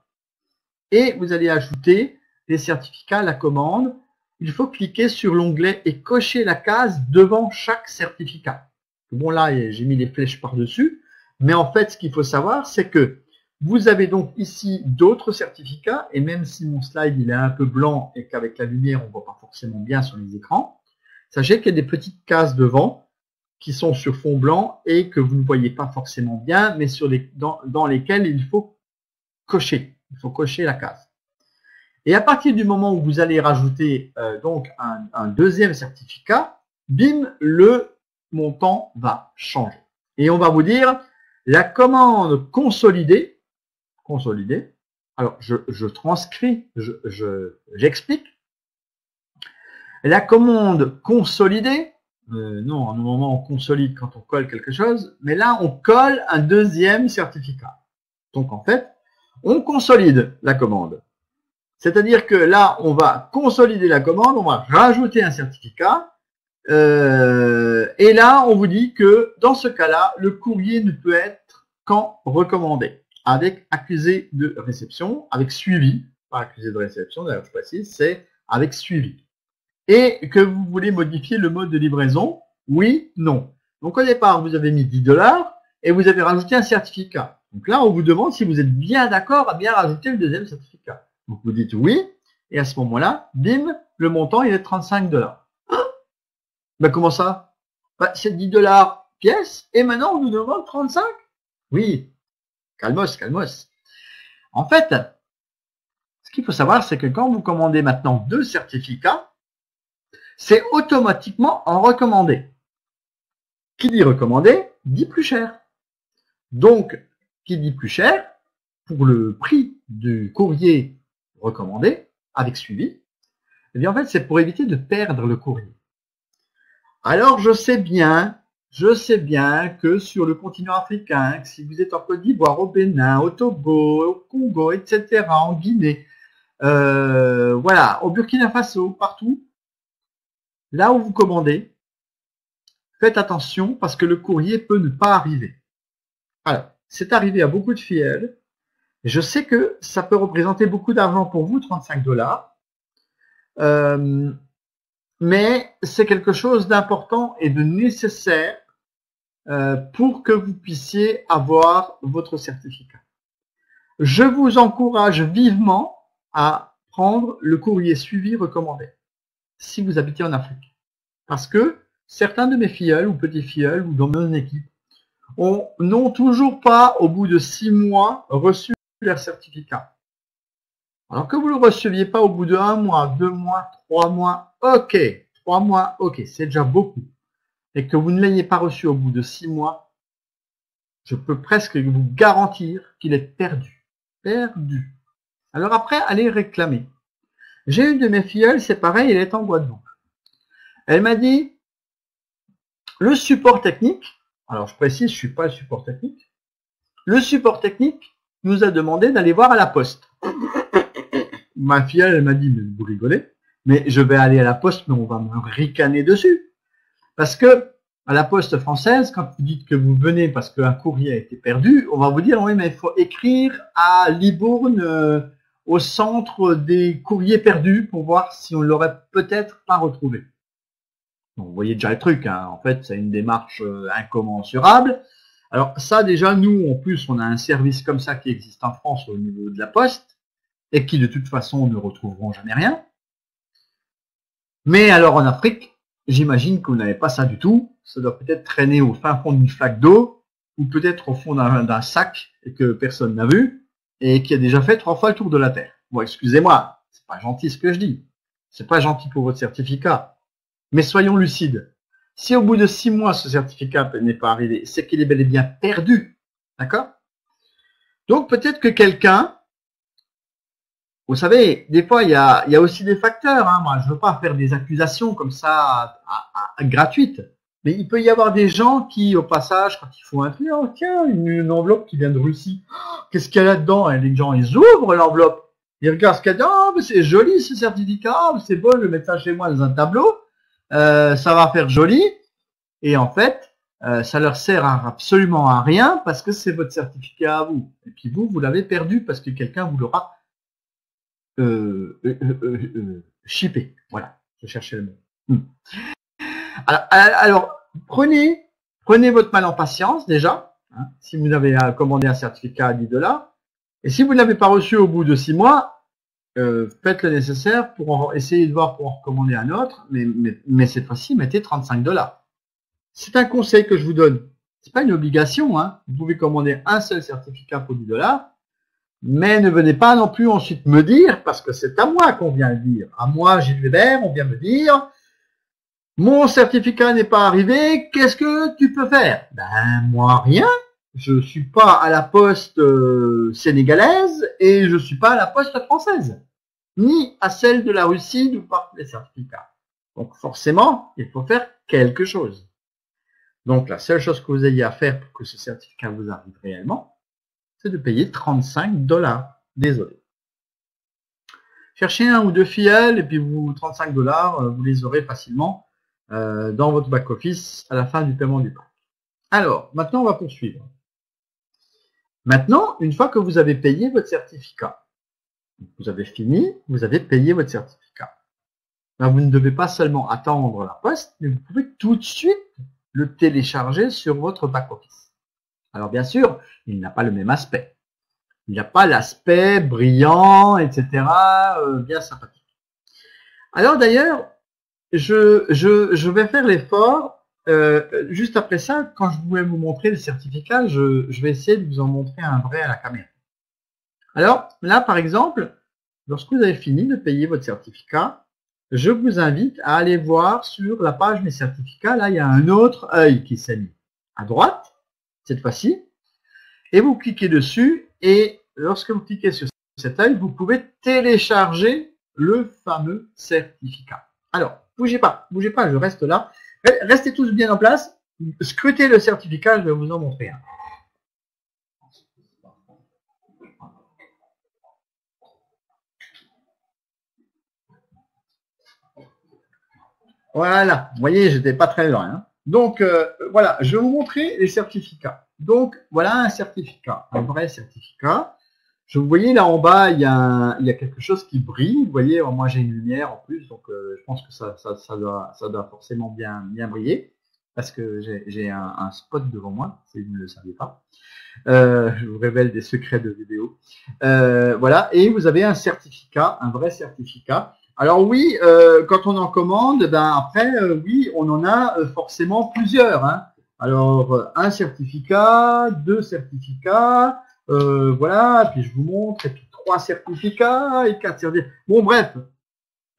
Et vous allez ajouter les certificats à la commande. Il faut cliquer sur l'onglet et cocher la case devant chaque certificat. Bon, là, j'ai mis les flèches par-dessus. Mais en fait, ce qu'il faut savoir, c'est que vous avez donc ici d'autres certificats. Et même si mon slide il est un peu blanc et qu'avec la lumière, on ne voit pas forcément bien sur les écrans, sachez qu'il y a des petites cases devant qui sont sur fond blanc et que vous ne voyez pas forcément bien, mais dans lesquelles il faut cocher. Il faut cocher la case. Et à partir du moment où vous allez rajouter donc un deuxième certificat, bim, le montant va changer. Et on va vous dire la commande consolidée. Alors, je transcris, j'explique. La commande consolidée, non, à un moment on consolide quand on colle quelque chose, mais là on colle un deuxième certificat. Donc en fait, on consolide la commande. C'est-à-dire que là, on va consolider la commande, on va rajouter un certificat, et là, on vous dit que dans ce cas-là, le courrier ne peut être qu'en recommandé, avec accusé de réception, avec suivi, pas accusé de réception, d'ailleurs je précise, c'est avec suivi. Et que vous voulez modifier le mode de livraison, oui, non. Donc au départ, vous avez mis 10 $ et vous avez rajouté un certificat. Donc là, on vous demande si vous êtes bien d'accord à bien rajouter le deuxième certificat. Donc vous dites oui, et à ce moment-là, bim, le montant il est de 35 $. Ben comment ça? Ben, c'est 10 $ pièce, et maintenant on nous demande 35? Oui, calmos, calmos. En fait, ce qu'il faut savoir, c'est que quand vous commandez maintenant 2 certificats, c'est automatiquement en recommandé. Qui dit recommandé, dit plus cher. Donc, qui dit plus cher, pour le prix du courrier recommandé, avec suivi, eh bien en fait, c'est pour éviter de perdre le courrier. Alors, je sais bien que sur le continent africain, que si vous êtes en Côte d'Ivoire, au Bénin, au Togo, au Congo, etc., en Guinée, voilà, au Burkina Faso, partout, là où vous commandez, faites attention parce que le courrier peut ne pas arriver. Alors, c'est arrivé à beaucoup de filleuls. Je sais que ça peut représenter beaucoup d'argent pour vous, 35 $. Mais c'est quelque chose d'important et de nécessaire pour que vous puissiez avoir votre certificat. Je vous encourage vivement à prendre le courrier suivi recommandé si vous habitez en Afrique. Parce que certains de mes filleuls ou petits filleuls ou dans mon équipe n'ont toujours pas, au bout de 6 mois, reçu leur certificat. Alors que vous ne le receviez pas au bout de 1 mois, 2 mois, 3 mois, ok. 3 mois, ok, c'est déjà beaucoup. Et que vous ne l'ayez pas reçu au bout de 6 mois, je peux presque vous garantir qu'il est perdu. Perdu. Alors après, allez réclamer. J'ai une de mes filleules, c'est pareil, elle est en Guadeloupe. Elle m'a dit, le support technique, alors je précise, je suis pas le support technique, le support technique nous a demandé d'aller voir à la poste. Ma filleule, elle m'a dit, mais vous rigolez, mais je vais aller à la poste, mais on va me ricaner dessus. Parce que, à la poste française, quand vous dites que vous venez parce qu'un courrier a été perdu, on va vous dire, oui, mais il faut écrire à Libourne, au centre des courriers perdus pour voir si on l'aurait peut-être pas retrouvé. Donc, vous voyez déjà le truc, hein. En fait, c'est une démarche incommensurable. Alors ça, déjà, nous, en plus, on a un service comme ça qui existe en France au niveau de la poste et qui, de toute façon, ne retrouveront jamais rien. Mais alors, en Afrique, j'imagine que vous n'avez pas ça du tout. Ça doit peut-être traîner au fin fond d'une flaque d'eau ou peut-être au fond d'un sac et que personne n'a vu et qui a déjà fait 3 fois le tour de la Terre. Bon, excusez-moi, c'est pas gentil ce que je dis. C'est pas gentil pour votre certificat. Mais soyons lucides. Si au bout de 6 mois, ce certificat n'est pas arrivé, c'est qu'il est bel et bien perdu. D'accord? Donc, peut-être que quelqu'un, vous savez, des fois, il y a aussi des facteurs. Hein. Moi, je ne veux pas faire des accusations comme ça gratuites. Mais il peut y avoir des gens qui, au passage, quand ils font un truc, oh, tiens, une enveloppe qui vient de Russie. Qu'est-ce qu'il y a là-dedans? Et les gens, ils ouvrent l'enveloppe. Ils regardent ce qu'il y a dedans. Oh, mais c'est joli ce certificat. Oh, c'est beau, je vais mettre ça chez moi dans un tableau. Ça va faire joli. Et en fait, ça leur sert absolument à rien parce que c'est votre certificat à vous. Et puis vous l'avez perdu parce que quelqu'un vous l'aura shippé. Voilà, je cherchais le mot. Alors prenez votre mal en patience déjà, hein, si vous avez commandé un certificat à 10 $. Et si vous ne l'avez pas reçu au bout de 6 mois, faites le nécessaire pour essayer de voir pour en recommander un autre, mais cette fois-ci, mettez 35 $. C'est un conseil que je vous donne. C'est pas une obligation, hein. Vous pouvez commander un seul certificat pour 10 $, mais ne venez pas non plus ensuite me dire, parce que c'est à moi qu'on vient le dire. À moi, Gilles Weber, on vient me dire, mon certificat n'est pas arrivé, qu'est-ce que tu peux faire? Ben, moi, rien. Je suis pas à la poste sénégalaise et je suis pas à la poste française, ni à celle de la Russie d'où partent les certificats. Donc, forcément, il faut faire quelque chose. Donc, la seule chose que vous ayez à faire pour que ce certificat vous arrive réellement, c'est de payer 35 $. Désolé. Cherchez 1 ou 2 filleuls et puis 35 $, vous les aurez facilement dans votre back-office à la fin du paiement du pack. Alors, maintenant, on va poursuivre. Maintenant, une fois que vous avez payé votre certificat, vous avez fini, vous avez payé votre certificat. Ben, vous ne devez pas seulement attendre la poste, mais vous pouvez tout de suite le télécharger sur votre back-office. Alors bien sûr, il n'a pas le même aspect. Il n'a pas l'aspect brillant, etc., bien sympathique. Alors d'ailleurs, je vais faire l'effort. Juste après ça, quand je vais vous montrer le certificat, je vais essayer de vous en montrer un vrai à la caméra. Alors là, par exemple, lorsque vous avez fini de payer votre certificat, je vous invite à aller voir sur la page Mes certificats. Là, il y a un autre œil qui s'est mis à droite, cette fois-ci, et vous cliquez dessus. Et lorsque vous cliquez sur cet œil, vous pouvez télécharger le fameux certificat. Alors, bougez pas, je reste là. Restez tous bien en place. Scrutez le certificat, je vais vous en montrer un. Voilà, vous voyez, j'étais pas très loin. Hein. Donc, voilà, je vais vous montrer les certificats. Donc, voilà un certificat, un vrai certificat. Vous voyez là en bas, il y a quelque chose qui brille. Vous voyez, moi j'ai une lumière en plus, donc je pense que ça doit forcément bien briller, parce que j'ai un spot devant moi, si vous ne le saviez pas. Je vous révèle des secrets de vidéo. Voilà, et vous avez un certificat, un vrai certificat. Alors oui, quand on en commande, ben après, oui, on en a forcément plusieurs. Hein. Alors, un certificat, 2 certificats, voilà, puis je vous montre, et puis 3 certificats, et 4 certificats. Bon, bref,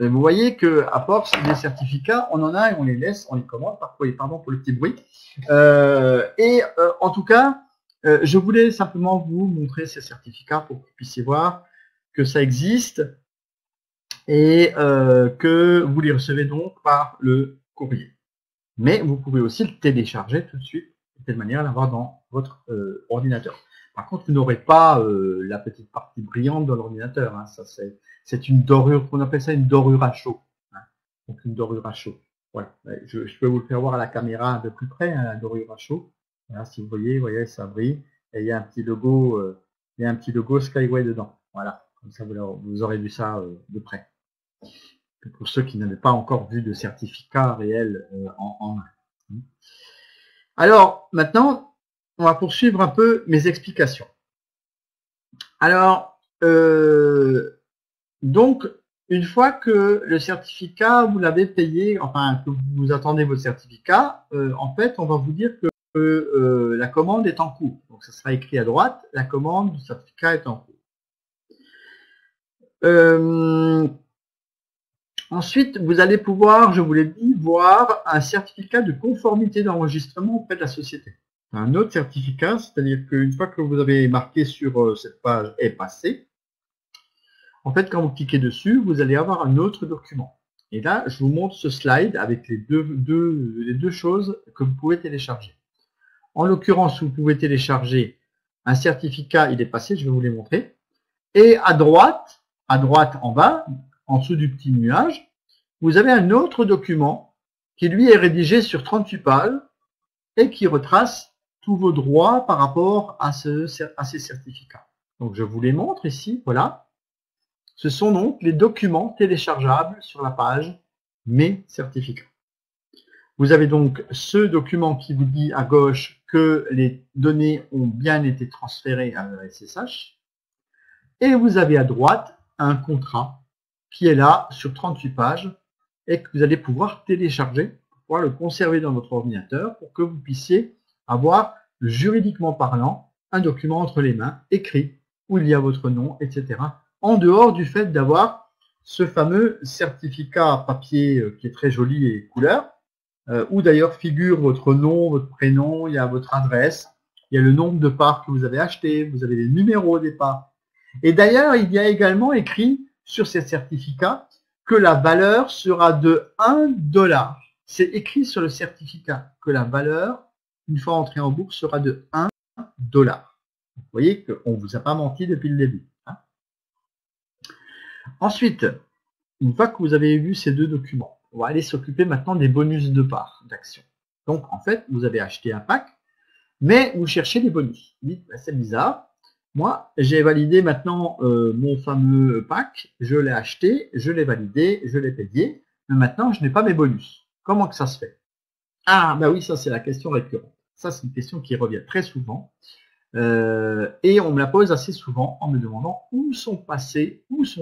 vous voyez que à force des certificats, on en a et on les laisse, on les commande, parfois, pardon pour le petit bruit. En tout cas, je voulais simplement vous montrer ces certificats pour que vous puissiez voir que ça existe et que vous les recevez donc par le courrier. Mais vous pouvez aussi le télécharger tout de suite, de telle manière à l'avoir dans votre ordinateur. Par contre, vous n'aurez pas la petite partie brillante dans l'ordinateur. Hein. Ça, c'est une dorure, on appelle ça une dorure à chaud. Hein. Donc une dorure à chaud. Voilà. Je peux vous le faire voir à la caméra de plus près, hein, la dorure à chaud. Voilà, si vous voyez, ça brille. Et il y a un petit logo, Skyway dedans. Voilà. Comme ça, vous aurez vu ça de près. Pour ceux qui n'avaient pas encore vu de certificat réel en main. Alors, maintenant, on va poursuivre un peu mes explications. Alors, donc, une fois que le certificat, vous l'avez payé, enfin, que vous attendez votre certificat, en fait, on va vous dire que la commande est en cours. Donc, ça sera écrit à droite, la commande du certificat est en cours. Ensuite, vous allez pouvoir, je vous l'ai dit, voir un certificat de conformité d'enregistrement auprès de la société. Un autre certificat, c'est-à-dire qu'une fois que vous avez marqué sur cette page est passé, en fait, quand vous cliquez dessus, vous allez avoir un autre document. Et là, je vous montre ce slide avec les deux choses que vous pouvez télécharger. En l'occurrence, vous pouvez télécharger un certificat, il est passé, je vais vous les montrer. Et à droite en bas, en dessous du petit nuage, vous avez un autre document qui lui est rédigé sur 38 pages et qui retrace tous vos droits par rapport à ces certificats. Donc je vous les montre ici, voilà. Ce sont donc les documents téléchargeables sur la page Mes certificats. Vous avez donc ce document qui vous dit à gauche que les données ont bien été transférées à la SSH. Et vous avez à droite un contrat qui est là sur 38 pages et que vous allez pouvoir télécharger pour pouvoir le conserver dans votre ordinateur pour que vous puissiez avoir, juridiquement parlant, un document entre les mains écrit où il y a votre nom, etc. En dehors du fait d'avoir ce fameux certificat papier qui est très joli et couleur, où d'ailleurs figure votre nom, votre prénom, il y a votre adresse, il y a le nombre de parts que vous avez acheté, vous avez les numéros des parts. Et d'ailleurs, il y a également écrit sur ces certificats que la valeur sera de 1 $. C'est écrit sur le certificat que la valeur, une fois entrée en bourse, sera de 1 $. Vous voyez qu'on ne vous a pas menti depuis le début. Hein. Ensuite, une fois que vous avez vu ces deux documents, on va aller s'occuper maintenant des bonus de parts d'action. Donc, en fait, vous avez acheté un pack, mais vous cherchez des bonus. Vous dites, c'est bizarre. Moi, j'ai validé maintenant mon fameux pack, je l'ai acheté, je l'ai validé, je l'ai payé, mais maintenant, je n'ai pas mes bonus. Comment que ça se fait? Ah, bah oui, ça c'est la question récurrente. Ça, c'est une question qui revient très souvent. Et on me la pose assez souvent en me demandant où sont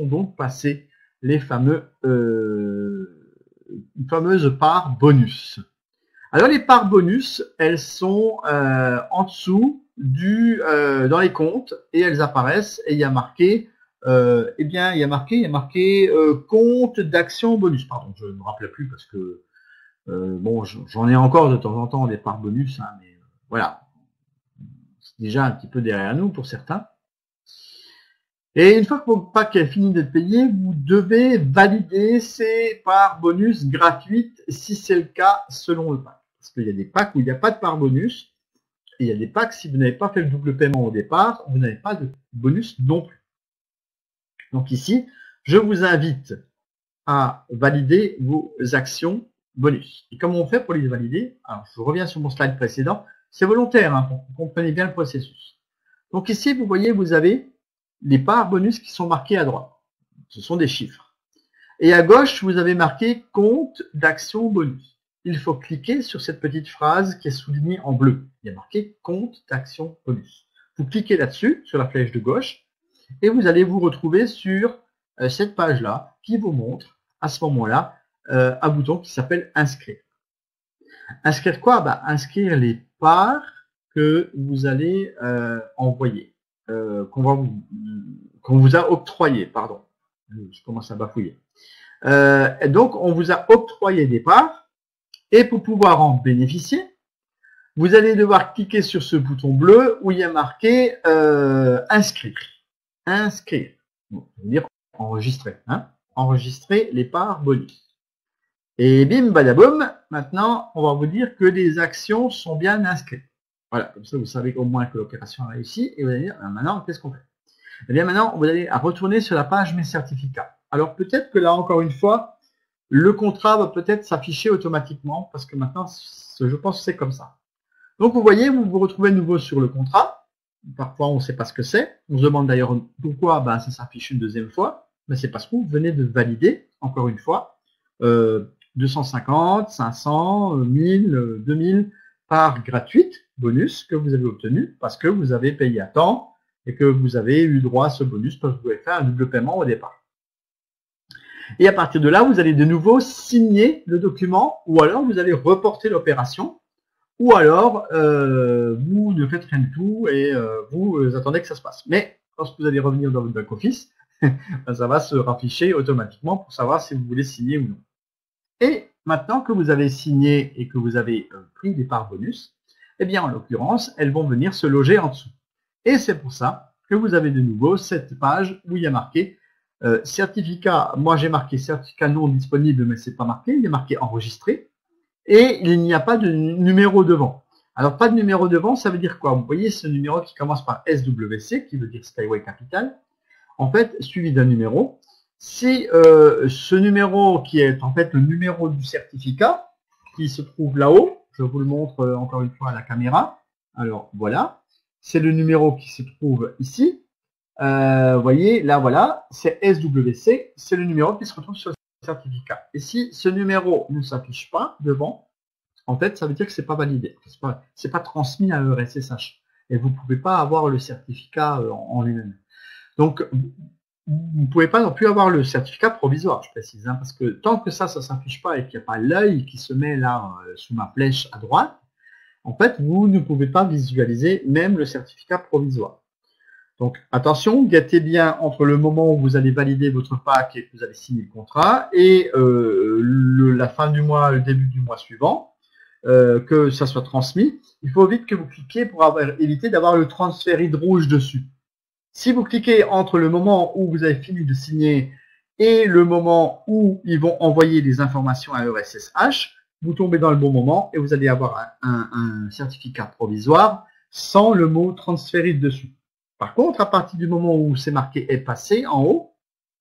donc passés les fameuses parts bonus. Alors les parts bonus, elles sont en dessous dans les comptes et elles apparaissent et il y a marqué compte d'action bonus. Pardon, je ne me rappelle plus parce que bon, j'en ai encore de temps en temps des parts bonus, hein, mais voilà. Déjà un petit peu derrière nous pour certains. Et une fois que votre pack est fini d'être payé, vous devez valider ces parts bonus gratuites si c'est le cas selon le pack. Parce qu'il y a des packs où il n'y a pas de parts bonus, et il y a des packs, si vous n'avez pas fait le double paiement au départ, vous n'avez pas de bonus non plus. Donc ici, je vous invite à valider vos actions bonus. Et comment on fait pour les valider? Alors, je reviens sur mon slide précédent. C'est volontaire, hein, pour que vous compreniez bien le processus. Donc ici, vous voyez, vous avez les parts bonus qui sont marquées à droite. Ce sont des chiffres. Et à gauche, vous avez marqué compte d'action bonus. Il faut cliquer sur cette petite phrase qui est soulignée en bleu. Il y a marqué compte d'action bonus. Vous cliquez là-dessus, sur la flèche de gauche, et vous allez vous retrouver sur cette page-là qui vous montre à ce moment-là un bouton qui s'appelle inscrire. Inscrire quoi? Inscrire les parts que vous allez envoyer, qu'on vous a octroyé, pardon. Je commence à bafouiller. Donc, on vous a octroyé des parts, et pour pouvoir en bénéficier, vous allez devoir cliquer sur ce bouton bleu où il y a marqué inscrire. Inscrire. Bon, ça veut dire enregistrer. Hein, enregistrer les parts bonus. Et bim, badaboum, maintenant, on va vous dire que les actions sont bien inscrites. Voilà, comme ça, vous savez au moins que l'opération a réussi. Et vous allez dire, maintenant, qu'est-ce qu'on fait? Eh bien, maintenant, vous allez retourner sur la page Mes certificats. Alors, peut-être que là, encore une fois, le contrat va peut-être s'afficher automatiquement parce que maintenant, je pense que c'est comme ça. Donc, vous voyez, vous vous retrouvez de nouveau sur le contrat. Parfois, on ne sait pas ce que c'est. On se demande d'ailleurs pourquoi ça s'affiche une deuxième fois. Mais c'est parce que vous venez de valider, encore une fois, 250, 500, 1000, 2000 parts gratuites, bonus, que vous avez obtenu parce que vous avez payé à temps et que vous avez eu droit à ce bonus parce que vous avez fait un double paiement au départ. Et à partir de là, vous allez de nouveau signer le document ou alors vous allez reporter l'opération ou alors vous ne faites rien du tout et vous attendez que ça se passe. Mais lorsque vous allez revenir dans votre back-office, ça va se rafficher automatiquement pour savoir si vous voulez signer ou non. Et maintenant que vous avez signé et que vous avez pris des parts bonus, eh bien en l'occurrence, elles vont venir se loger en dessous. Et c'est pour ça que vous avez de nouveau cette page où il y a marqué certificat. Moi j'ai marqué certificat non disponible, mais c'est pas marqué. Il est marqué enregistré et il n'y a pas de numéro devant. Alors pas de numéro devant, ça veut dire quoi? Vous voyez ce numéro qui commence par SWC, qui veut dire Skyway Capital, en fait suivi d'un numéro. Si ce numéro qui est en fait le numéro du certificat qui se trouve là-haut, je vous le montre encore une fois à la caméra. Alors voilà, c'est le numéro qui se trouve ici. Vous voyez, là voilà, c'est SWC, c'est le numéro qui se retrouve sur le certificat. Et si ce numéro ne s'affiche pas devant, en fait, ça veut dire que c'est pas validé, c'est pas transmis à EURSSH. Et vous ne pouvez pas avoir le certificat en lui-même. Donc, vous ne pouvez pas non plus avoir le certificat provisoire, je précise, hein, parce que tant que ça s'affiche pas et qu'il n'y a pas l'œil qui se met là sous ma flèche à droite, en fait, vous ne pouvez pas visualiser même le certificat provisoire. Donc, attention, guettez bien entre le moment où vous allez valider votre pack et que vous allez signer le contrat et la fin du mois, le début du mois suivant, que ça soit transmis. Il faut vite que vous cliquiez pour éviter d'avoir le transfert ID rouge dessus. Si vous cliquez entre le moment où vous avez fini de signer et le moment où ils vont envoyer les informations à EURSSH, vous tombez dans le bon moment et vous allez avoir un certificat provisoire sans le mot transféré dessus. Par contre, à partir du moment où c'est marqué est passé en haut,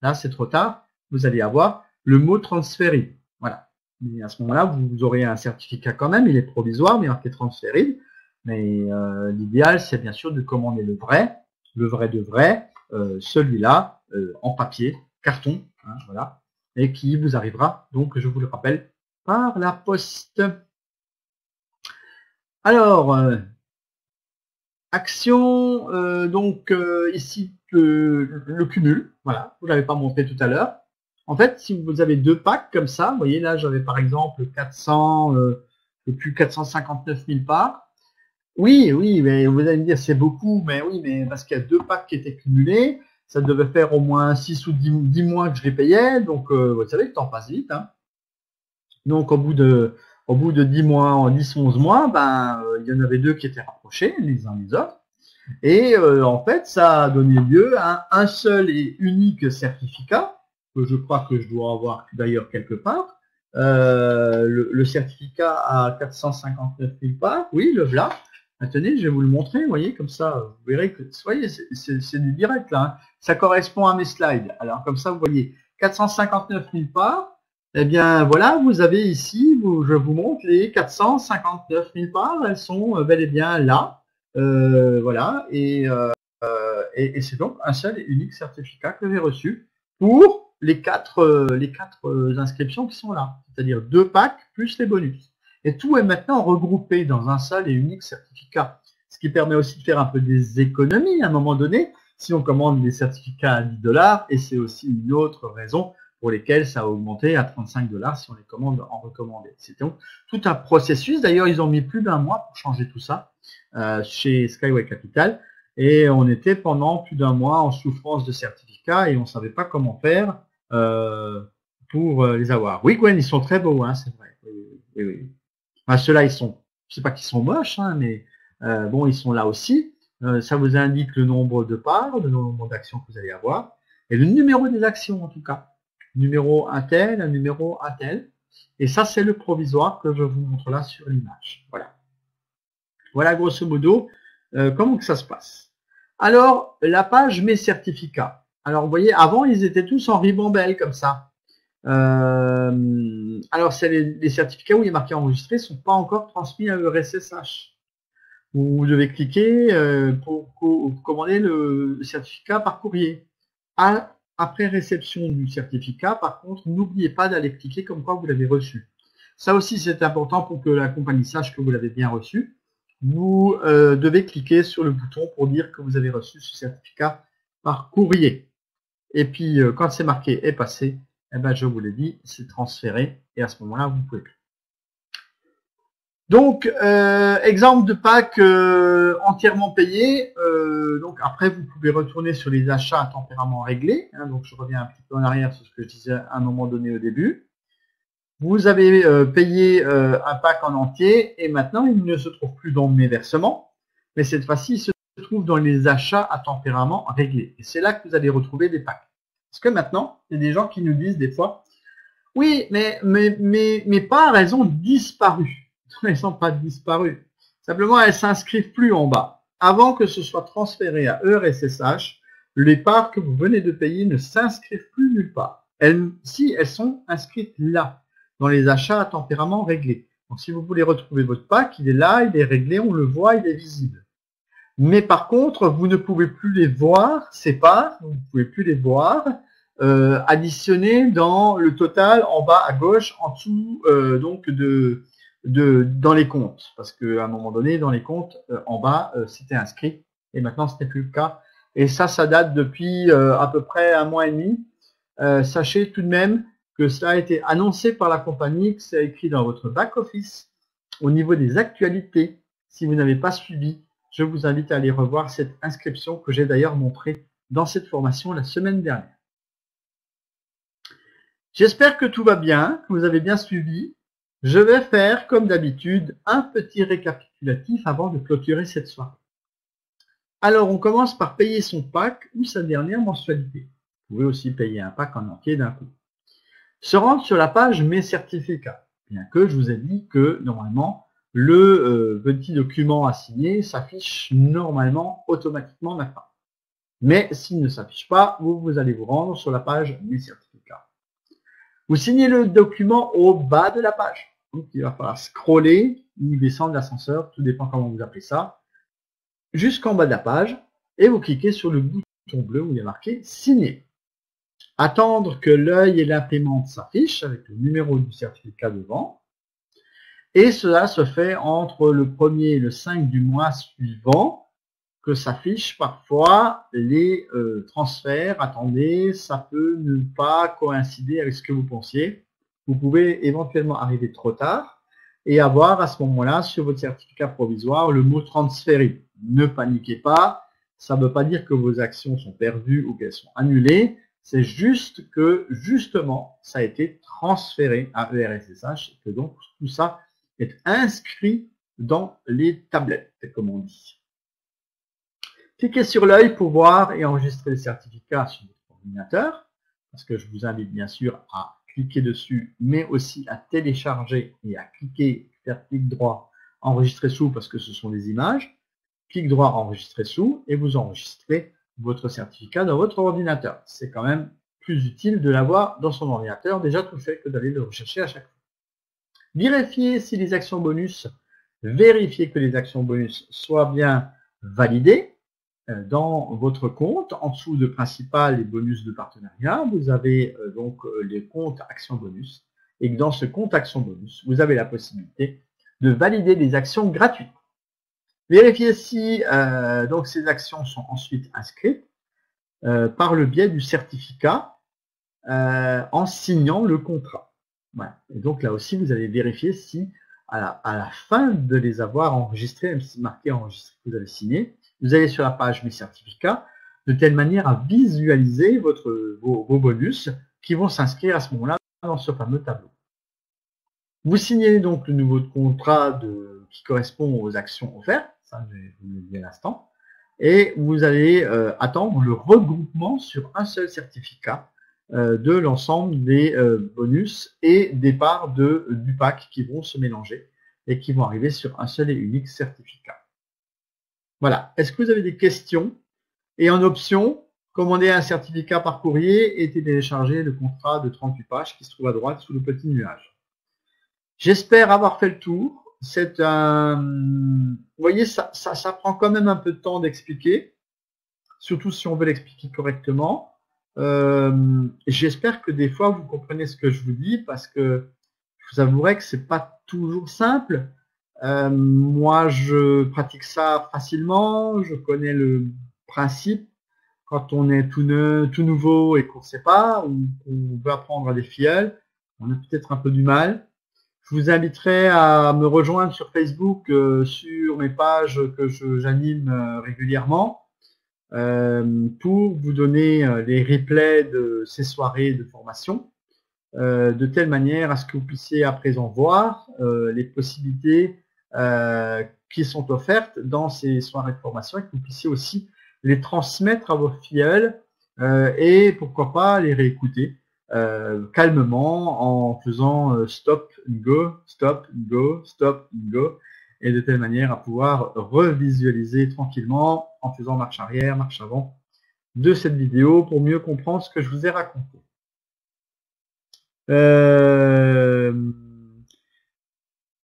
là c'est trop tard, vous allez avoir le mot transféré. Voilà. Mais à ce moment-là, vous aurez un certificat quand même, il est provisoire, mais marqué transféré. Mais l'idéal, c'est bien sûr de commander le vrai de vrai, celui-là en papier, carton, hein, voilà, et qui vous arrivera, donc je vous le rappelle, par la poste. Alors, action, donc ici le cumul, voilà, vous l'avez pas montré tout à l'heure. En fait, si vous avez deux packs comme ça, vous voyez là, j'avais par exemple 400, plus 459 000 parts. Oui, oui, mais vous allez me dire c'est beaucoup, mais oui, mais parce qu'il y a deux packs qui étaient cumulés, ça devait faire au moins 6 ou 10 mois que je les payais, donc vous savez, le temps passe vite. Hein. Donc au bout de 10 mois, en 10, 11 mois, ben il y en avait deux qui étaient rapprochés les uns les autres. Et en fait, ça a donné lieu à un seul et unique certificat, que je crois que je dois avoir d'ailleurs quelque part. Le certificat à 459 000 parts, oui, le voilà. Tenez, je vais vous le montrer, vous voyez, comme ça, vous verrez que, voyez, c'est du direct là. Hein. Ça correspond à mes slides. Alors comme ça, vous voyez, 459 000 parts. Eh bien, voilà, vous avez ici, je vous montre les 459 000 parts. Elles sont bel et bien là. Voilà, et c'est donc un seul et unique certificat que j'ai reçu pour les quatre inscriptions qui sont là, c'est-à-dire 2 packs plus les bonus. Et tout est maintenant regroupé dans un seul et unique certificat, ce qui permet aussi de faire un peu des économies à un moment donné si on commande des certificats à 10 $, et c'est aussi une autre raison pour lesquelles ça a augmenté à 35 $ si on les commande en recommandé. C'est donc tout un processus. D'ailleurs, ils ont mis plus d'1 mois pour changer tout ça chez Skyway Capital. Et on était pendant plus d'1 mois en souffrance de certificats et on ne savait pas comment faire pour les avoir. Oui, Gwen, ils sont très beaux, hein, c'est vrai. Oui, oui. Enfin, ceux-là, ils sont, je sais pas qu'ils sont moches, hein, mais bon, ils sont là aussi. Ça vous indique le nombre de parts, le nombre d'actions que vous allez avoir et le numéro des actions en tout cas. Numéro un tel, un numéro un tel. Et ça, c'est le provisoire que je vous montre là sur l'image. Voilà. Voilà grosso modo comment que ça se passe. Alors, la page Mes certificats. Alors, vous voyez, avant, ils étaient tous en ribambelle comme ça. Alors, c'est les certificats où il est marqué enregistré ne sont pas encore transmis à EURSSH. Vous devez cliquer pour commander le certificat par courrier. Après réception du certificat, par contre, n'oubliez pas d'aller cliquer comme quoi vous l'avez reçu. Ça aussi, c'est important pour que la compagnie sache que vous l'avez bien reçu. Vous devez cliquer sur le bouton pour dire que vous avez reçu ce certificat par courrier. Et puis, quand c'est marqué est passé, eh ben, je vous l'ai dit, c'est transféré. Et à ce moment-là, vous pouvez plus. Donc, exemple de pack entièrement payé. Donc après, vous pouvez retourner sur les achats à tempérament réglé. Hein, donc, je reviens un petit peu en arrière sur ce que je disais à un moment donné au début. Vous avez payé un pack en entier et maintenant, il ne se trouve plus dans mes versements. Mais cette fois-ci, il se trouve dans les achats à tempérament réglé. Et c'est là que vous allez retrouver des packs. Parce que maintenant, il y a des gens qui nous disent des fois, oui, mais mes parts, elles ont disparu. Elles ne sont pas disparues. Simplement, elles ne s'inscrivent plus en bas. Avant que ce soit transféré à EURSSH, les parts que vous venez de payer ne s'inscrivent plus nulle part. Si elles sont inscrites là, dans les achats à tempérament réglé. Donc, si vous voulez retrouver votre pack, il est là, il est réglé, on le voit, il est visible. Mais par contre, vous ne pouvez plus les voir, ces parts, vous ne pouvez plus les voir additionnées dans le total en bas à gauche, en dessous donc dans les comptes. Parce qu'à un moment donné, dans les comptes, en bas, c'était inscrit. Et maintenant, ce n'est plus le cas. Et ça date depuis à peu près 1 mois et demi. Sachez tout de même que cela a été annoncé par la compagnie, que c'est écrit dans votre back-office. Au niveau des actualités, si vous n'avez pas suivi, je vous invite à aller revoir cette inscription que j'ai d'ailleurs montrée dans cette formation la semaine dernière. J'espère que tout va bien, que vous avez bien suivi. Je vais faire, comme d'habitude, un petit récapitulatif avant de clôturer cette soirée. Alors, on commence par payer son pack ou sa dernière mensualité. Vous pouvez aussi payer un pack en entier d'un coup. Se rendre sur la page Mes certificats, bien que je vous ai dit que, normalement, le petit document à signer s'affiche normalement automatiquement maintenant. Mais s'il ne s'affiche pas, vous allez vous rendre sur la page Mes certificats. Vous signez le document au bas de la page. Donc, il va falloir scroller ou descendre l'ascenseur, tout dépend comment vous appelez ça, jusqu'en bas de la page, et vous cliquez sur le bouton bleu où il y a marqué Signer. Attendre que l'œil et l'imprimante s'affichent avec le numéro du certificat devant. Et cela se fait entre le 1er et le 5 du mois suivant, que s'affichent parfois les transferts. Attendez, ça peut ne pas coïncider avec ce que vous pensiez. Vous pouvez éventuellement arriver trop tard et avoir à ce moment-là sur votre certificat provisoire le mot transféré. Ne paniquez pas, ça ne veut pas dire que vos actions sont perdues ou qu'elles sont annulées, c'est juste que justement ça a été transféré à ERSSH et que donc tout ça est inscrit dans les tablettes, comme on dit. Cliquez sur l'œil pour voir et enregistrer le certificat sur votre ordinateur, parce que je vous invite bien sûr à cliquer dessus, mais aussi à télécharger et à faire clic droit, enregistrer sous, parce que ce sont des images. Clic droit, enregistrer sous, et vous enregistrez votre certificat dans votre ordinateur. C'est quand même plus utile de l'avoir dans son ordinateur, déjà tout fait, que d'aller le rechercher à chaque fois. Vérifiez si les actions bonus, vérifiez que les actions bonus soient bien validées dans votre compte. En dessous de principal et bonus de partenariat, vous avez donc les comptes actions bonus. Et dans ce compte actions bonus, vous avez la possibilité de valider des actions gratuites. Vérifiez si donc ces actions sont ensuite inscrites par le biais du certificat en signant le contrat. Voilà. Et donc là aussi, vous allez vérifier si à la fin de les avoir enregistrés, même si marqué enregistré, vous avez signé, vous allez sur la page Mes certificats, de telle manière à visualiser vos bonus qui vont s'inscrire à ce moment-là dans ce fameux tableau. Vous signez donc le nouveau contrat qui correspond aux actions offertes, ça je vais vous le dire à l'instant, et vous allez attendre le regroupement sur un seul certificat de l'ensemble des bonus et des parts du pack qui vont se mélanger et qui vont arriver sur un seul et unique certificat. Voilà. Est-ce que vous avez des questions? Et en option, commander un certificat par courrier et télécharger le contrat de 38 pages qui se trouve à droite sous le petit nuage. J'espère avoir fait le tour. C'est vous voyez, ça prend quand même un peu de temps d'expliquer, surtout si on veut l'expliquer correctement. J'espère que des fois vous comprenez ce que je vous dis, parce que je vous avouerai que c'est pas toujours simple. Moi, je pratique ça facilement, je connais le principe. Quand on est tout nouveau et qu'on ne sait pas, ou qu'on veut apprendre à des filleuls, on a peut-être un peu du mal. Je vous inviterai à me rejoindre sur Facebook, sur mes pages que j'anime régulièrement, pour vous donner les replays de ces soirées de formation, de telle manière à ce que vous puissiez à présent voir les possibilités qui sont offertes dans ces soirées de formation et que vous puissiez aussi les transmettre à vos filleuls et pourquoi pas les réécouter calmement en faisant stop and go, stop and go, stop and go, et de telle manière à pouvoir revisualiser tranquillement en faisant marche arrière, marche avant de cette vidéo pour mieux comprendre ce que je vous ai raconté.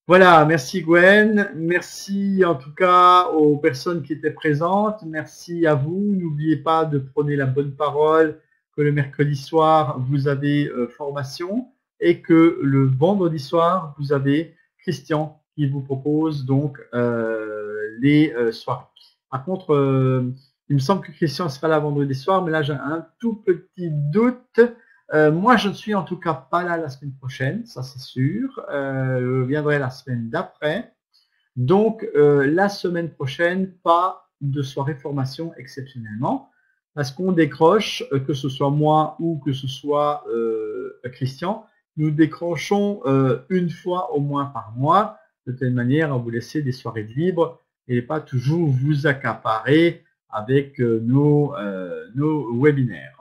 Voilà, merci Gwen, merci en tout cas aux personnes qui étaient présentes, merci à vous, n'oubliez pas de prôner la bonne parole, que le mercredi soir vous avez formation et que le vendredi soir vous avez Christian qui vous propose donc les soirées. Par contre, il me semble que Christian sera là vendredi soir, mais là j'ai un tout petit doute. Moi, je ne suis en tout cas pas là la semaine prochaine, ça c'est sûr. Je viendrai la semaine d'après. Donc, la semaine prochaine, pas de soirée formation exceptionnellement, parce qu'on décroche, que ce soit moi ou que ce soit Christian, nous décrochons une fois au moins par mois, de telle manière à vous laisser des soirées libres et pas toujours vous accaparer avec nos webinaires.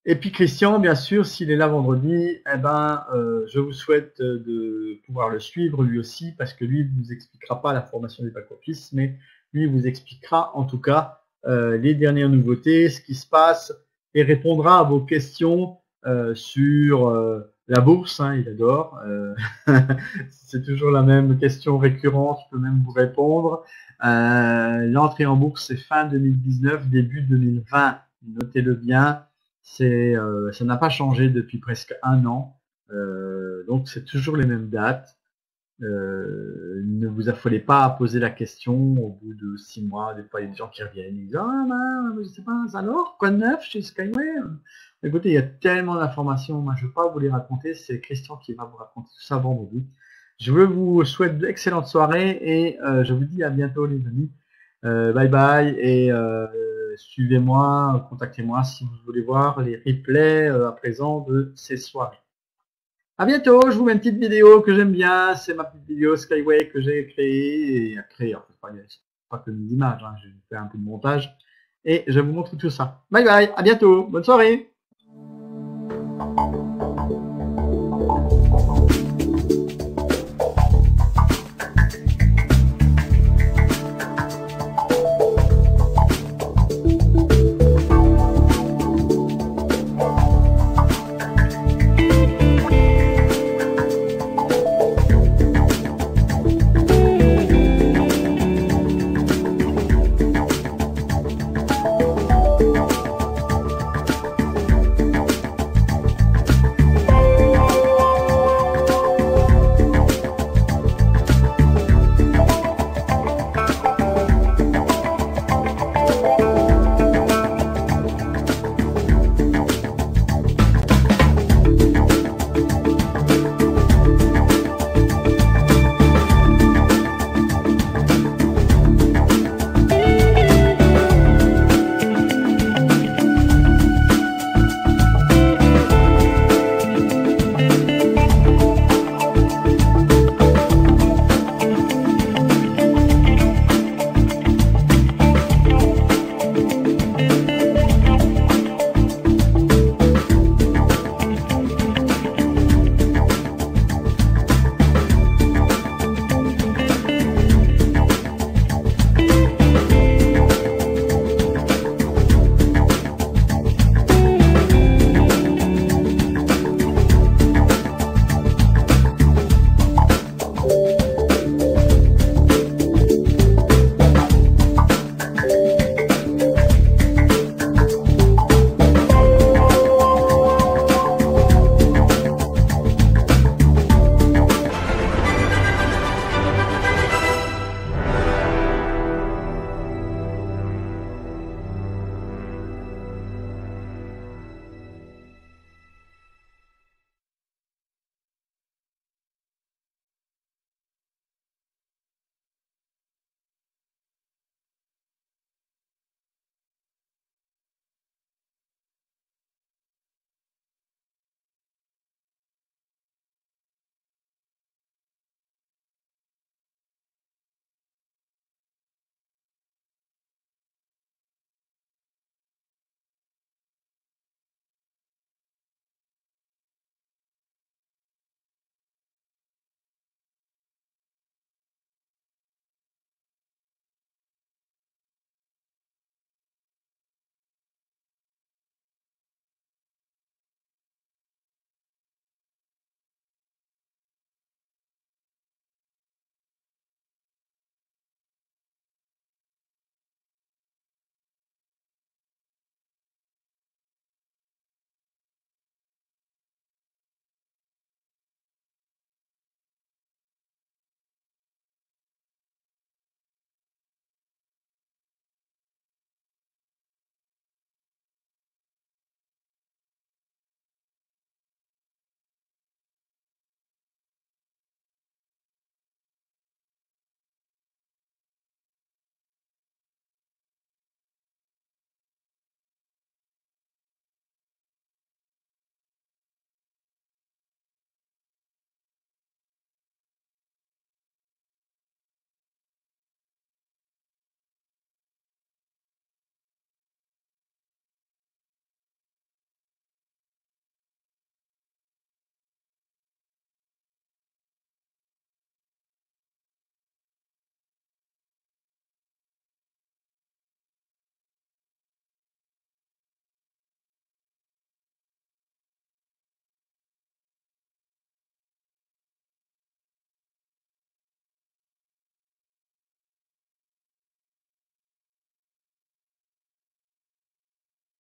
Et puis Christian, bien sûr, s'il est là vendredi, eh ben, je vous souhaite de pouvoir le suivre lui aussi, parce que lui ne vous expliquera pas la formation des back-office, mais lui vous expliquera en tout cas les dernières nouveautés, ce qui se passe, et répondra à vos questions sur la bourse, hein, il adore. C'est toujours la même question récurrente, je peux même vous répondre. L'entrée en bourse, c'est fin 2019, début 2020, notez-le bien. Ça n'a pas changé depuis presque un an. Donc c'est toujours les mêmes dates. Ne vous affolez pas à poser la question au bout de 6 mois. Des fois, il y a des gens qui reviennent et disent ah ben, je sais pas, alors quoi de neuf chez Skyway? Écoutez, il y a tellement d'informations, moi je ne vais pas vous les raconter, c'est Christian qui va vous raconter tout ça vendredi. Je vous souhaite d'excellentes soirées et je vous dis à bientôt les amis. Bye bye et suivez-moi, contactez-moi si vous voulez voir les replays à présent de ces soirées. À bientôt, je vous mets une petite vidéo que j'aime bien, c'est ma petite vidéo Skyway que j'ai créée, et créée, en fait, pas que des images, hein, j'ai fait un peu de montage, et je vous montre tout ça. Bye bye, à bientôt, bonne soirée.